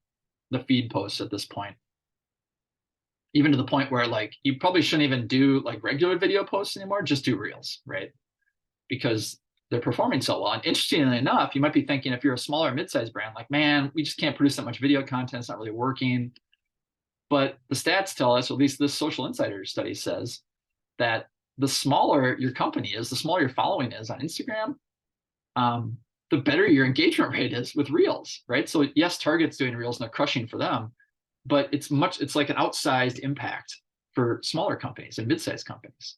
the feed posts at this point. Even to the point where like you probably shouldn't even do like regular video posts anymore, just do Reels, right? Because they're performing so well. And interestingly enough, you might be thinking, if you're a smaller mid-sized brand, like, man, we just can't produce that much video content, it's not really working. But the stats tell us, or at least this Social Insider study says, that the smaller your company is, the smaller your following is on Instagram, the better your engagement rate is with Reels, right? So yes, Target's doing Reels and they're crushing for them, but it's like an outsized impact for smaller companies and mid-sized companies.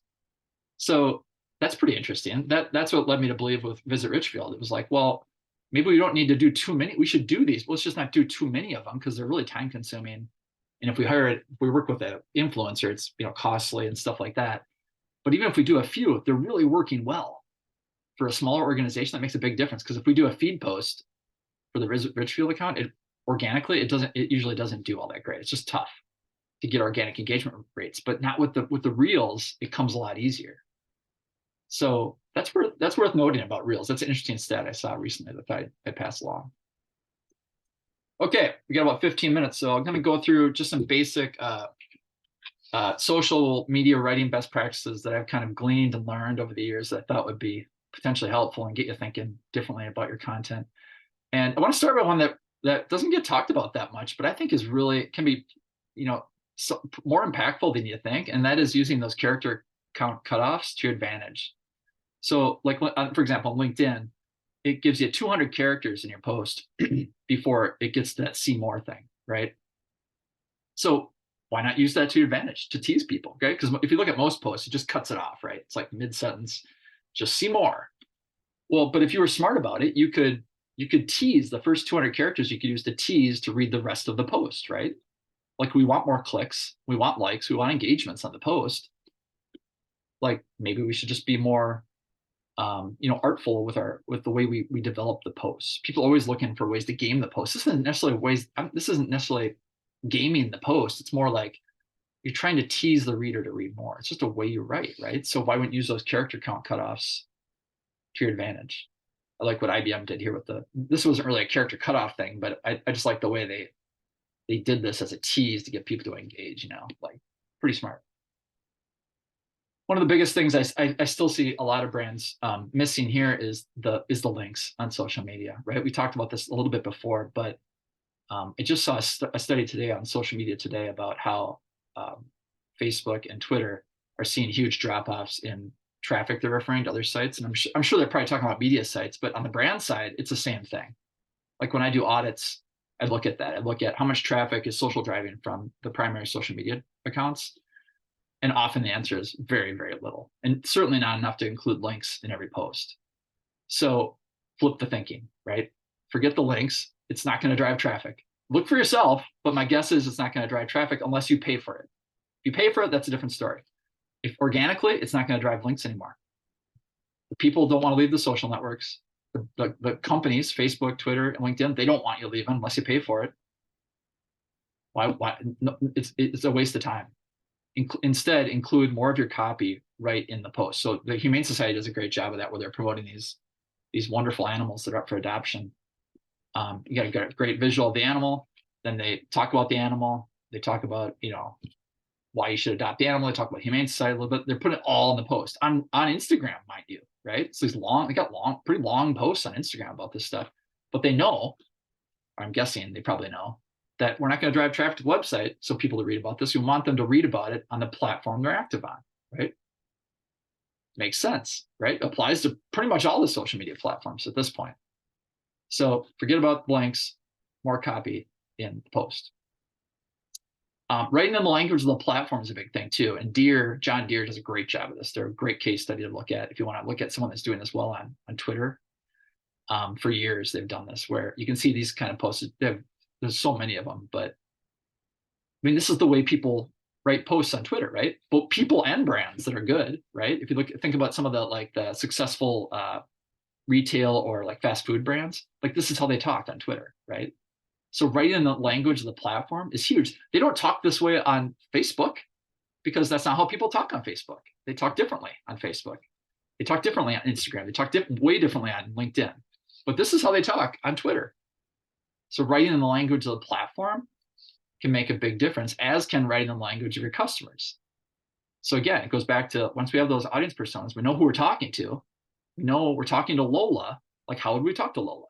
So that's pretty interesting. That's what led me to believe with Visit Richfield. It was like, well, maybe we don't need to do too many. We should do these. Let's just not do too many of them because they're really time consuming. And if we work with an influencer, it's costly and stuff like that. But even if we do a few, if they're really working well for a smaller organization, that makes a big difference. Because if we do a feed post for the Visit Richfield account, it usually doesn't do all that great. It's just tough to get organic engagement rates, but not with the reels, it comes a lot easier. So that's worth noting about reels. That's an interesting stat I saw recently that I passed along. Okay, we got about 15 minutes, so I'm going to go through just some basic social media writing best practices that I've kind of gleaned and learned over the years that I thought would be potentially helpful and get you thinking differently about your content. And I want to start with one that doesn't get talked about that much, but I think can be, more impactful than you think, and that is using those character count cutoffs to your advantage. So, like for example, on LinkedIn, it gives you 200 characters in your post before it gets to that see more thing, right? So why not use that to your advantage to tease people, okay? Because if you look at most posts, it just cuts it off, right? It's like mid-sentence, just see more. Well, but if you were smart about it, you could tease the first 200 characters. You could use to tease to read the rest of the post, right? Like we want more clicks, we want likes, we want engagements on the post. Like maybe we should just be more artful with the way we develop the posts. People are always looking for ways to game the post. This isn't necessarily gaming the post. It's more like you're trying to tease the reader to read more. It's just a way you write, right? So why wouldn't you use those character count cutoffs to your advantage? I like what IBM did here with this wasn't really a character cutoff thing, but I just like the way they did this as a tease to get people to engage, like pretty smart. One of the biggest things I still see a lot of brands missing here is the links on social media, right? We talked about this a little bit before, but I just saw a study today on Social Media Today about how Facebook and Twitter are seeing huge drop-offs in traffic they're referring to other sites. And I'm sure they're probably talking about media sites, but on the brand side, it's the same thing. Like when I do audits, I look at that. I look at how much traffic is social driving from the primary social media accounts. And often the answer is very, very little, and certainly not enough to include links in every post. So flip the thinking, right? Forget the links. It's not going to drive traffic. Look for yourself, but my guess is it's not going to drive traffic unless you pay for it. If you pay for it, that's a different story. If organically, it's not going to drive links anymore. The people don't want to leave the social networks. The companies, Facebook, Twitter, and LinkedIn, they don't want you to leave them unless you pay for it. Why? No, it's a waste of time. Instead, include more of your copy right in the post. So the Humane Society does a great job of that, where they're promoting these wonderful animals that are up for adoption. You got a great visual of the animal. Then they talk about the animal. They talk about why you should adopt the animal. They talk about Humane Society a little bit. They're putting it all in the post on Instagram, mind you, right? So they got pretty long posts on Instagram about this stuff, but they know, or I'm guessing they probably know, that we're not going to drive traffic to the website so people to read about this. We want them to read about it on the platform they're active on, right? Makes sense, right? Applies to pretty much all the social media platforms at this point. So forget about links, more copy in the post. Writing in the language of the platform is a big thing too. And John Deere does a great job of this. They're a great case study to look at if you want to look at someone that's doing this well on Twitter. For years, they've done this, where you can see these kind of posts. There's so many of them, but I mean, this is the way people write posts on Twitter, right? Both people and brands that are good, right? If you think about some of the successful retail or like fast food brands, like this is how they talked on Twitter, right? So writing in the language of the platform is huge. They don't talk this way on Facebook because that's not how people talk on Facebook. They talk differently on Facebook. They talk differently on Instagram. They talk way differently on LinkedIn. But this is how they talk on Twitter. So writing in the language of the platform can make a big difference, as can writing in the language of your customers. So again, it goes back to, once we have those audience personas, we know who we're talking to. We know we're talking to Lola. Like, how would we talk to Lola?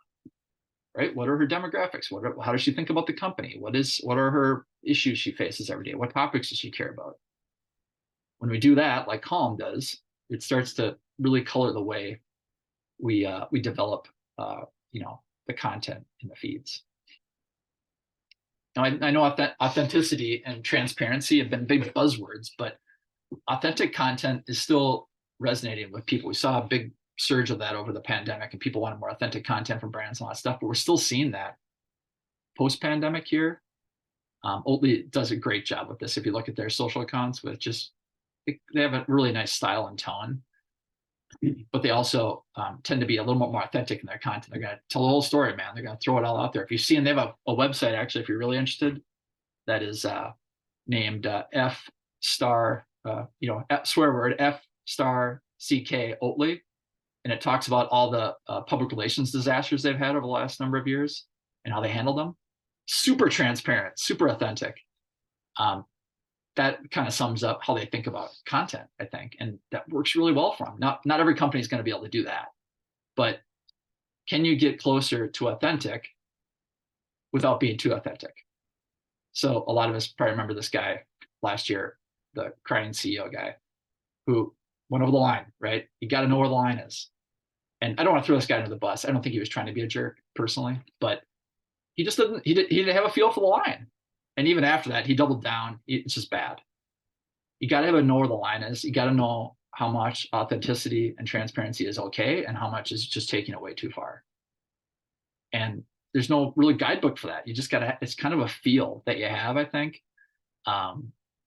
Right? What are her demographics? How does she think about the company? What are her issues she faces every day? What topics does she care about? When we do that, like Calm does, it starts to really color the way we develop the content in the feeds. Now, I know that authenticity and transparency have been big buzzwords, but authentic content is still resonating with people. We saw a big surge of that over the pandemic, and people wanted more authentic content from brands and all that stuff, but we're still seeing that post-pandemic here. Oatly does a great job with this. If you look at their social accounts, with just, they have a really nice style and tone, but they also tend to be a little bit more authentic in their content. They're going to tell the whole story, man. They're going to throw it all out there. If you see, and they have a website, actually, if you're really interested, that is named F star, swear word, F star CK Oatly. And it talks about all the public relations disasters they've had over the last number of years and how they handled them. Super transparent, super authentic. That kind of sums up how they think about content, I think, and that works really well for them. Not every company is going to be able to do that, but can you get closer to authentic without being too authentic? So a lot of us probably remember this guy last year, the crying CEO guy, who went over the line, right? You got to know where the line is. And I don't want to throw this guy under the bus. I don't think he was trying to be a jerk personally, but he just didn't, he didn't have a feel for the line. And even after that, he doubled down. It's just bad. You got to know where the line is. You got to know how much authenticity and transparency is okay and how much is just taking it way too far. And there's no really guidebook for that. You just got to, it's kind of a feel that you have, I think.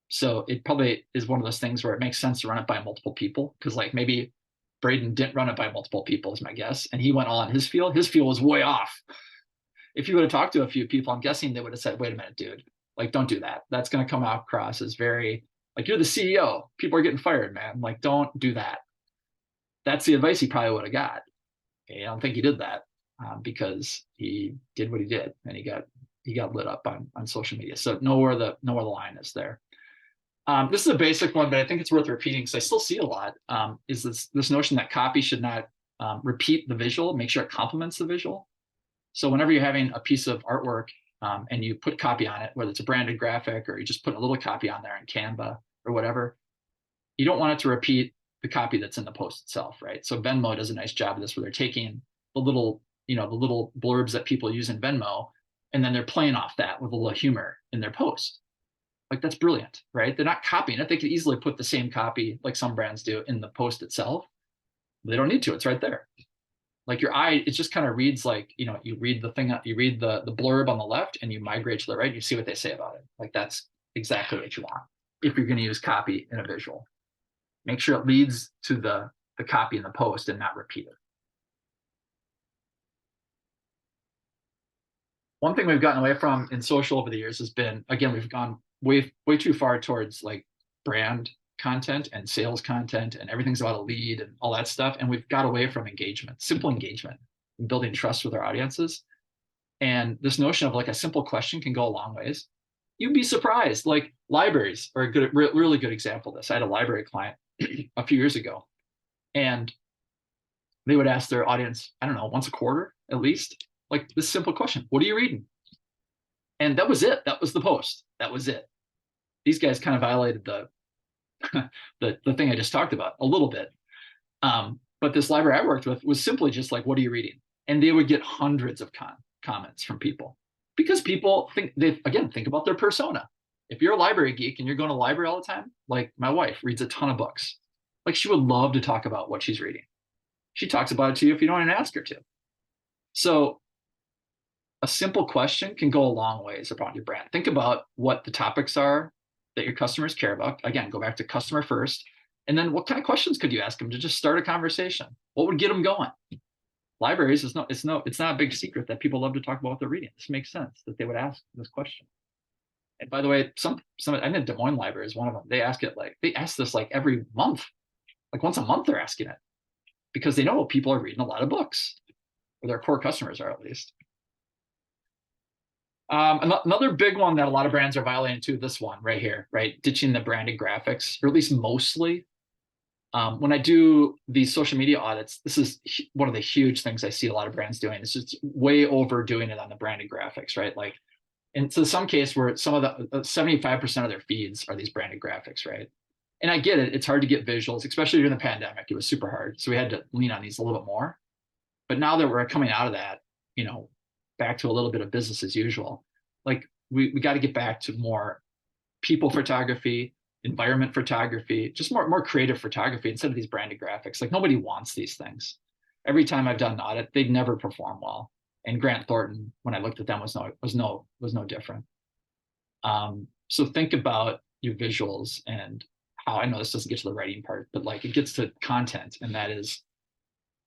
So it probably is one of those things where it makes sense to run it by multiple people, because like maybe Braden didn't run it by multiple people is my guess. And he went all on his feel. His feel was way off. If you would have talked to a few people, I'm guessing they would have said, wait a minute, dude, like, don't do that. That's going to come across as very, like, you're the CEO. People are getting fired, man. Like, don't do that. That's the advice he probably would have got. Okay, I don't think he did that because he did what he did, and he got lit up on social media. So know where the line is there. This is a basic one, but I think it's worth repeating because I still see a lot, is this notion that copy should not repeat the visual, make sure it complements the visual. So whenever you're having a piece of artwork and you put copy on it, whether it's a branded graphic or you just put a little copy on there in Canva or whatever, you don't want it to repeat the copy that's in the post itself, right? So Venmo does a nice job of this, where they're taking the little blurbs that people use in Venmo, and then they're playing off that with a little humor in their post. Like, that's brilliant, right? They're not copying it. They could easily put the same copy, like some brands do, in the post itself. They don't need to. It's right there. Like your eye, it just kind of reads like, you read the thing, you read the blurb on the left and you migrate to the right, you see what they say about it. Like, that's exactly what you want if you're going to use copy in a visual. Make sure it leads to the copy in the post and not repeat it. One thing we've gotten away from in social over the years has been, again, we've gone way too far towards like brand content and sales content, and everything's about a lead and all that stuff. And we've got away from engagement, simple engagement, and building trust with our audiences. And this notion of like a simple question can go a long ways. You'd be surprised. Like, libraries are a really good example of this. I had a library client a few years ago, and they would ask their audience, I don't know, once a quarter at least, like this simple question: what are you reading? And that was it. That was the post. That was it. These guys kind of violated the thing I just talked about a little bit. But this library I worked with was simply just like, what are you reading? And they would get hundreds of comments from people, because people think about their persona. If you're a library geek and you're going to the library all the time, like my wife reads a ton of books. Like, she would love to talk about what she's reading. She talks about it to you if you don't even ask her to. So a simple question can go a long ways around your brand. Think about what the topics are that your customers care about. Again, go back to customer first. And then what kind of questions could you ask them to just start a conversation? What would get them going? Libraries, it's not a big secret that people love to talk about what they're reading. This makes sense that they would ask this question. And by the way, I know Des Moines Library is one of them. They ask this like every month, like once a month they're asking it, because they know people are reading a lot of books, or their core customers are, at least. Another big one that a lot of brands are violating too, this one right here, right? Ditching the branded graphics, or at least mostly. When I do these social media audits, this is one of the huge things I see a lot of brands doing. It's just way overdoing it on the branded graphics, right? Like, and so some case where some of the 75% of their feeds are these branded graphics, right? And I get it. It's hard to get visuals, especially during the pandemic. It was super hard. So we had to lean on these a little bit more. But now that we're coming out of that, back to a little bit of business as usual, like, we got to get back to more people photography, environment photography, just more creative photography instead of these branded graphics. Like nobody wants these things. Every time I've done an audit, they'd never perform well. And Grant Thornton, when I looked at them, was no different. So think about your visuals and how, I know this doesn't get to the writing part, but like it gets to content, and that is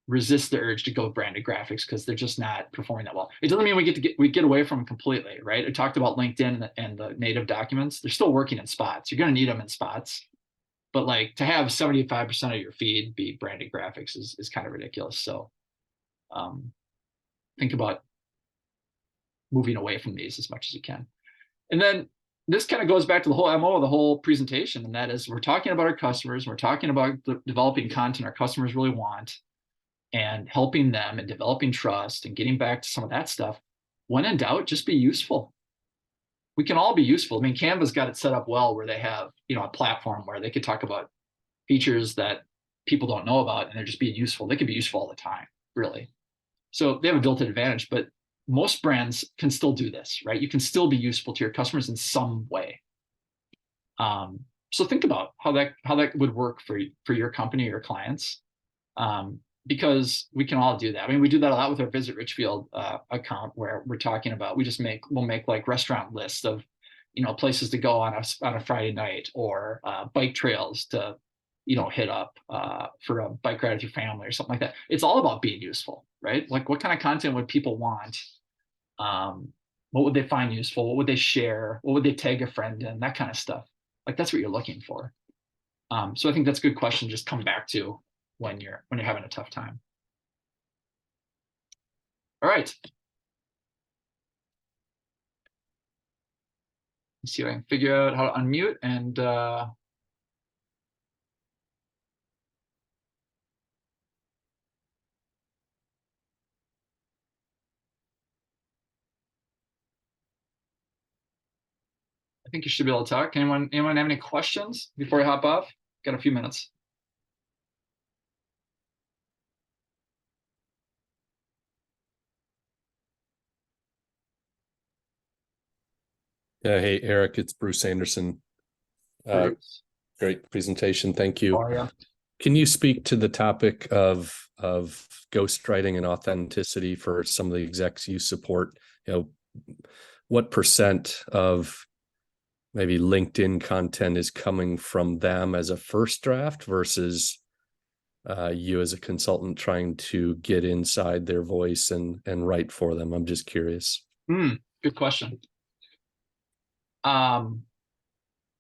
resist the urge to go branded graphics because they're just not performing that well. It doesn't mean we get away from them completely, right? I talked about LinkedIn and the native documents. They're still working in spots. You're going to need them in spots, but like to have 75% of your feed be branded graphics is kind of ridiculous. So think about moving away from these as much as you can. And then this kind of goes back to the whole MO of the whole presentation, and that is we're talking about our customers, we're talking about developing content our customers really want, and helping them and developing trust and getting back to some of that stuff. When in doubt, just be useful. We can all be useful. I mean, Canva's got it set up well where they have, a platform where they could talk about features that people don't know about, and they're just being useful. They can be useful all the time, really. So they have a built-in advantage, but most brands can still do this, right? You can still be useful to your customers in some way. So think about how that would work for your company or your clients. Because we can all do that. I mean, we do that a lot with our Visit Richfield account, where we're talking about, we'll make like restaurant lists of, places to go on a Friday night, or bike trails to, hit up for a bike ride with your family or something like that. It's all about being useful, right? Like what kind of content would people want? What would they find useful? What would they share? What would they tag a friend in? That kind of stuff. Like that's what you're looking for. So I think that's a good question. Just come back to when you're having a tough time. All right. Let's see if I can figure out how to unmute and I think you should be able to talk. Anyone have any questions before I hop off? Got a few minutes. Hey, Eric, it's Bruce Anderson. Great presentation. Thank you. Oh, yeah. Can you speak to the topic of ghostwriting and authenticity for some of the execs you support? What percent of maybe LinkedIn content is coming from them as a first draft versus you as a consultant trying to get inside their voice and write for them? I'm just curious. Good question.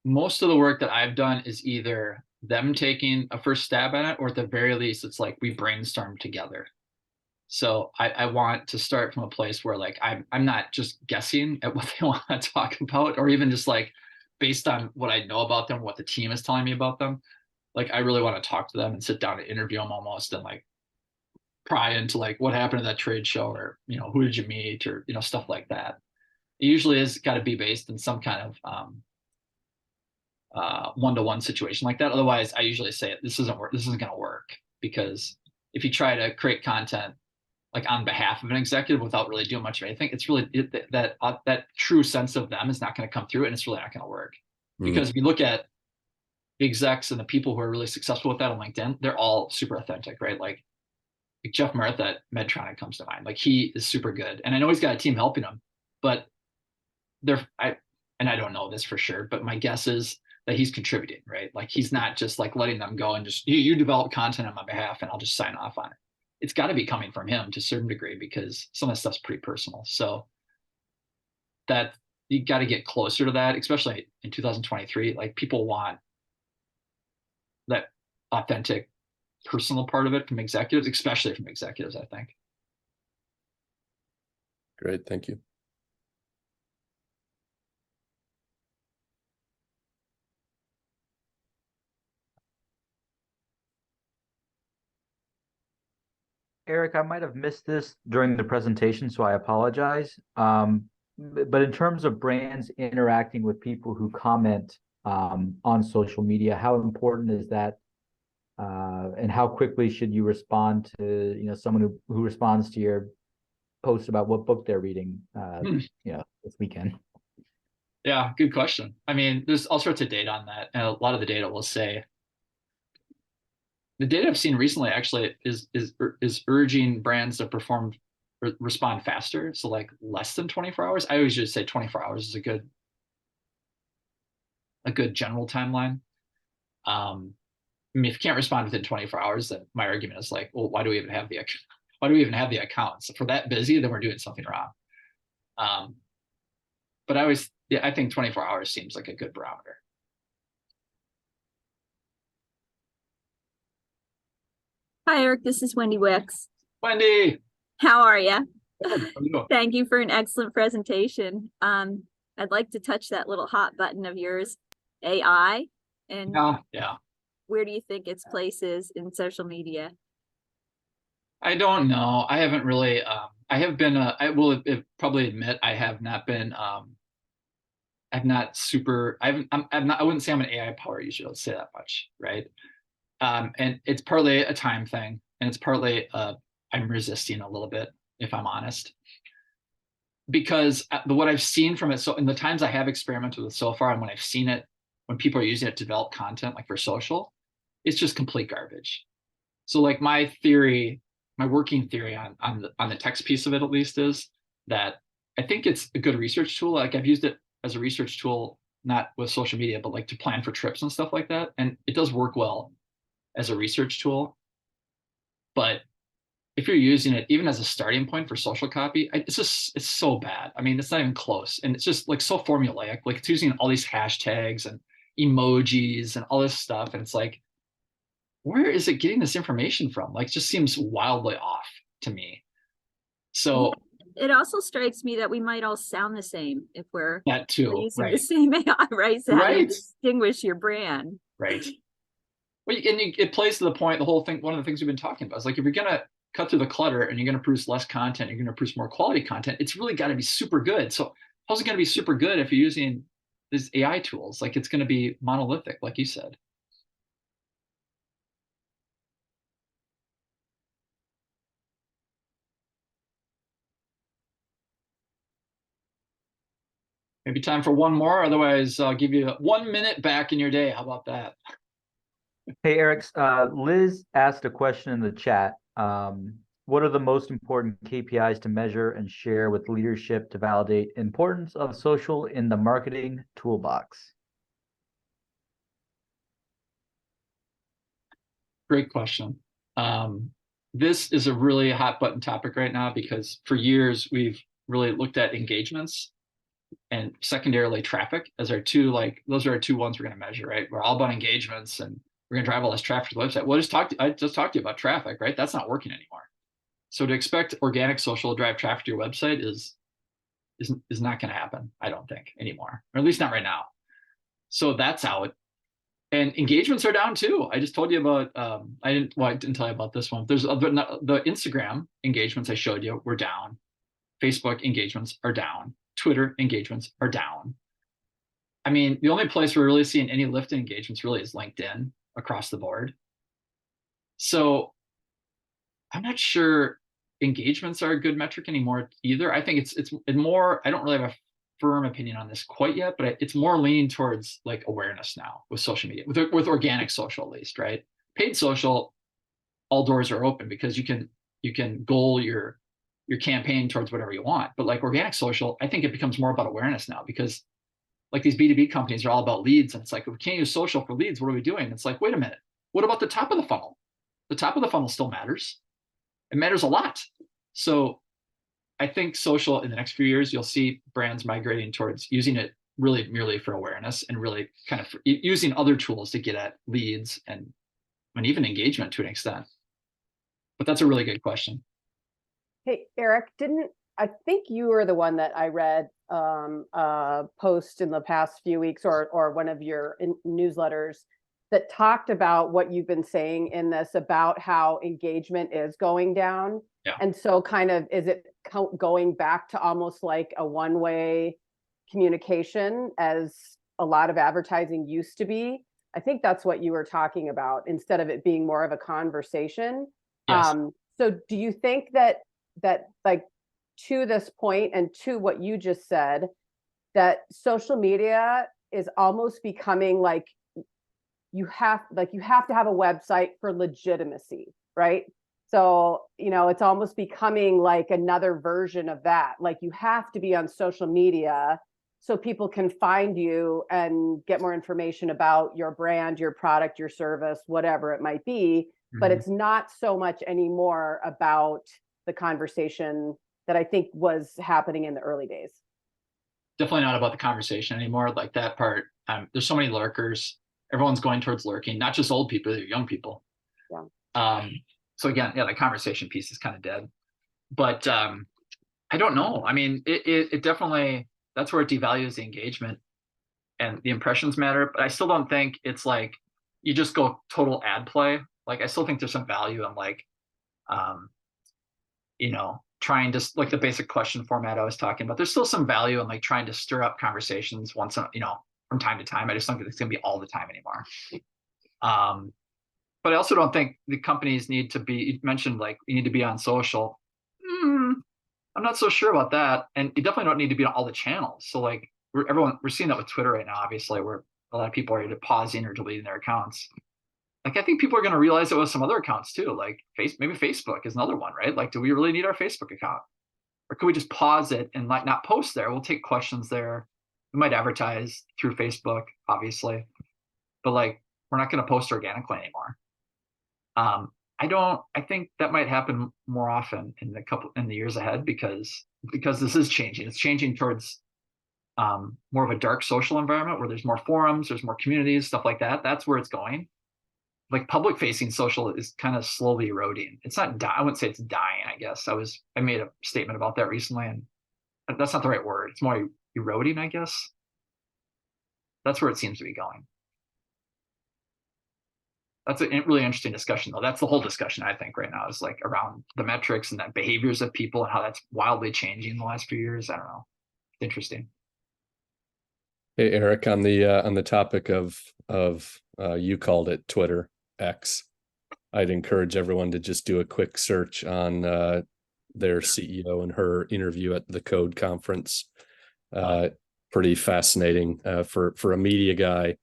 Most of the work that I've done is either them taking a first stab at it, or at the very least, it's like we brainstorm together. So I want to start from a place where like I'm not just guessing at what they want to talk about, or even just like based on what I know about them, what the team is telling me about them. Like I really want to talk to them and sit down and interview them almost, and like pry into like what happened at that trade show, or who did you meet, or stuff like that. It usually is got to be based in some kind of one-to-one situation like that. Otherwise, I usually say this isn't going to work, because if you try to create content like on behalf of an executive without really doing much of anything, it's really that true sense of them is not going to come through, and it's really not going to work. Because if you look at the execs and the people who are really successful with that on LinkedIn, they're all super authentic, right? Like Jeff Murtha at Medtronic comes to mind. Like he is super good, and I know he's got a team helping him, but I don't know this for sure, but my guess is that he's contributing, right? Like he's not just like letting them go and just you develop content on my behalf and I'll just sign off on it. It's got to be coming from him to a certain degree, because some of the stuff's pretty personal. So that you got to get closer to that, especially in 2023. Like people want that authentic personal part of it from executives, especially from executives, I think. Great, thank you. Eric, I might have missed this during the presentation, so I apologize. But in terms of brands interacting with people who comment on social media, how important is that? And how quickly should you respond to someone who responds to your post about what book they're reading this weekend? Yeah, good question. I mean, there's all sorts of data on that, and a lot of the data will say the data I've seen recently actually is urging brands to respond faster. So like less than 24 hours. I always just say 24 hours is a good general timeline. I mean, if you can't respond within 24 hours, then my argument is like, well, why do we even have the accounts? If we're that busy, then we're doing something wrong. But I think 24 hours seems like a good barometer. Hi, Eric. This is Wendy Wicks. Wendy, How are you? how are you? Thank you for an excellent presentation. I'd like to touch that little hot button of yours, AI, and Yeah. where do you think its place is in social media? I don't know. I haven't really. I have been. I will probably admit I have not been. I'm not super. I'm not. I wouldn't say I'm an AI power user. Let's say that much, right? And it's partly a time thing, and it's partly I'm resisting a little bit, if I'm honest, because what I've seen from it. So in the times I have experimented with so far, and when I've seen it, when people are using it to develop content, like for social, it's just complete garbage. So like my working theory on the text piece of it at least is that I think it's a good research tool. Like I've used it as a research tool, not with social media, but like to plan for trips and stuff like that. And it does work well as a research tool. But if you're using it even as a starting point for social copy, it's so bad. I mean, it's not even close. And it's just like so formulaic. Like it's using all these hashtags and emojis and all this stuff. And it's like, where is it getting this information from? Like, it just seems wildly off to me. So It also strikes me that we might all sound the same if we're that too, using the right? same AI, right? So how do you Right. distinguish your brand? Right. Well, it plays to the point. The whole thing. One of the things we've been talking about is like if you're gonna cut through the clutter and you're gonna produce less content, you're gonna produce more quality content. It's really got to be super good. So how's it gonna be super good if you're using these AI tools? Like it's gonna be monolithic, like you said. Maybe time for one more. Otherwise, I'll give you 1 minute back in your day. How about that? Hey, Eric, Liz asked a question in the chat. What are the most important KPIs to measure and share with leadership to validate importance of social in the marketing toolbox? Great question. This is a really hot button topic right now because for years we've really looked at engagements and secondarily traffic as our two, like those are our two ones we're going to measure, right? We're all about engagements and we're going to drive all this traffic to the website. Well, I just talked to you about traffic, right? That's not working anymore. So to expect organic social to drive traffic to your website is not going to happen, I don't think anymore, or at least not right now. So that's out. And engagements are down too. I just told you about, I didn't tell you about this one. There's the Instagram engagements I showed you were down. Facebook engagements are down. Twitter engagements are down. I mean, the only place we're really seeing any lift in engagements really is LinkedIn across the board. So I'm not sure engagements are a good metric anymore either. I think it's more, I don't really have a firm opinion on this quite yet, but it's more leaning towards like awareness now with social media, with organic social at least, right? Paid social, all doors are open because you can goal your campaign towards whatever you want. But like organic social, I think it becomes more about awareness now because like these B2B companies are all about leads. And it's like, if we can't use social for leads, what are we doing? It's like, wait a minute, what about the top of the funnel? The top of the funnel still matters. It matters a lot. So I think social in the next few years, you'll see brands migrating towards using it really merely for awareness and really kind of using other tools to get at leads and even engagement to an extent. But that's a really good question. Hey, Eric, I think you were the one that I read post in the past few weeks or one of your newsletters that talked about what you've been saying in this about how engagement is going down. Yeah. And so kind of, is it going back to almost like a one-way communication as a lot of advertising used to be? I think that's what you were talking about instead of it being more of a conversation. Yes. So do you think that like to this point and to what you just said, that social media is almost becoming like you have to have a website for legitimacy, right? So, it's almost becoming like another version of that. Like you have to be on social media so people can find you and get more information about your brand, your product, your service, whatever it might be. But Mhm. it's not so much anymore about the conversation that I think was happening in the early days. Definitely not about the conversation anymore. Like that part, there's so many lurkers. Everyone's going towards lurking, not just old people, they're young people. Yeah. So again, yeah, the conversation piece is kind of dead. But I don't know. I mean, it definitely, that's where it devalues the engagement and the impressions matter. But I still don't think it's like you just go total ad play. Like I still think there's some value in like, trying to like the basic question format I was talking about. There's still some value in like trying to stir up conversations from time to time. I just don't think it's going to be all the time anymore. But I also don't think the companies need to be, you mentioned like you need to be on social. I'm not so sure about that. And you definitely don't need to be on all the channels. So like we're seeing that with Twitter right now, obviously, where a lot of people are either pausing or deleting their accounts. Like I think people are going to realize it with some other accounts too. Like maybe Facebook is another one, right? Like, do we really need our Facebook account? Or could we just pause it and like not post there? We'll take questions there. We might advertise through Facebook, obviously, but like we're not going to post organically anymore. I think that might happen more often in the years ahead because this is changing. It's changing towards more of a dark social environment where there's more forums, there's more communities, stuff like that. That's where it's going. Like public facing social is kind of slowly eroding. It's not I wouldn't say it's dying, I guess. I made a statement about that recently, and that's not the right word. It's more eroding, I guess. That's where it seems to be going. That's a really interesting discussion, though. That's the whole discussion, I think, right now is like around the metrics and the behaviors of people and how that's wildly changing in the last few years. I don't know. Interesting. Hey, Eric, on the topic of you called it Twitter X, I'd encourage everyone to just do a quick search on their CEO and her interview at the Code conference. Pretty fascinating for a media guy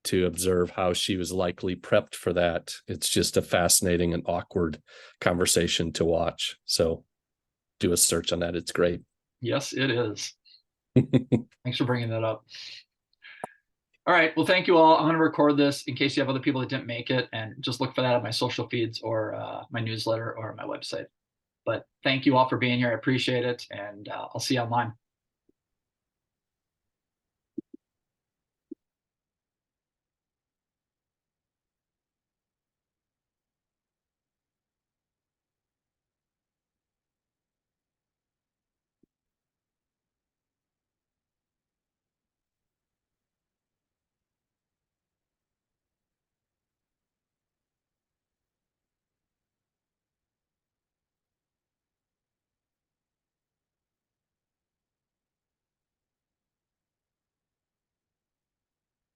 to observe how she was likely prepped for that. It's just a fascinating and awkward conversation to watch. So do a search on that. It's great. Yes, it is. Thanks for bringing that up. All right. Well, thank you all. I'm going to record this in case you have other people that didn't make it, and just look for that on my social feeds or my newsletter or my website. But thank you all for being here. I appreciate it. And I'll see you online.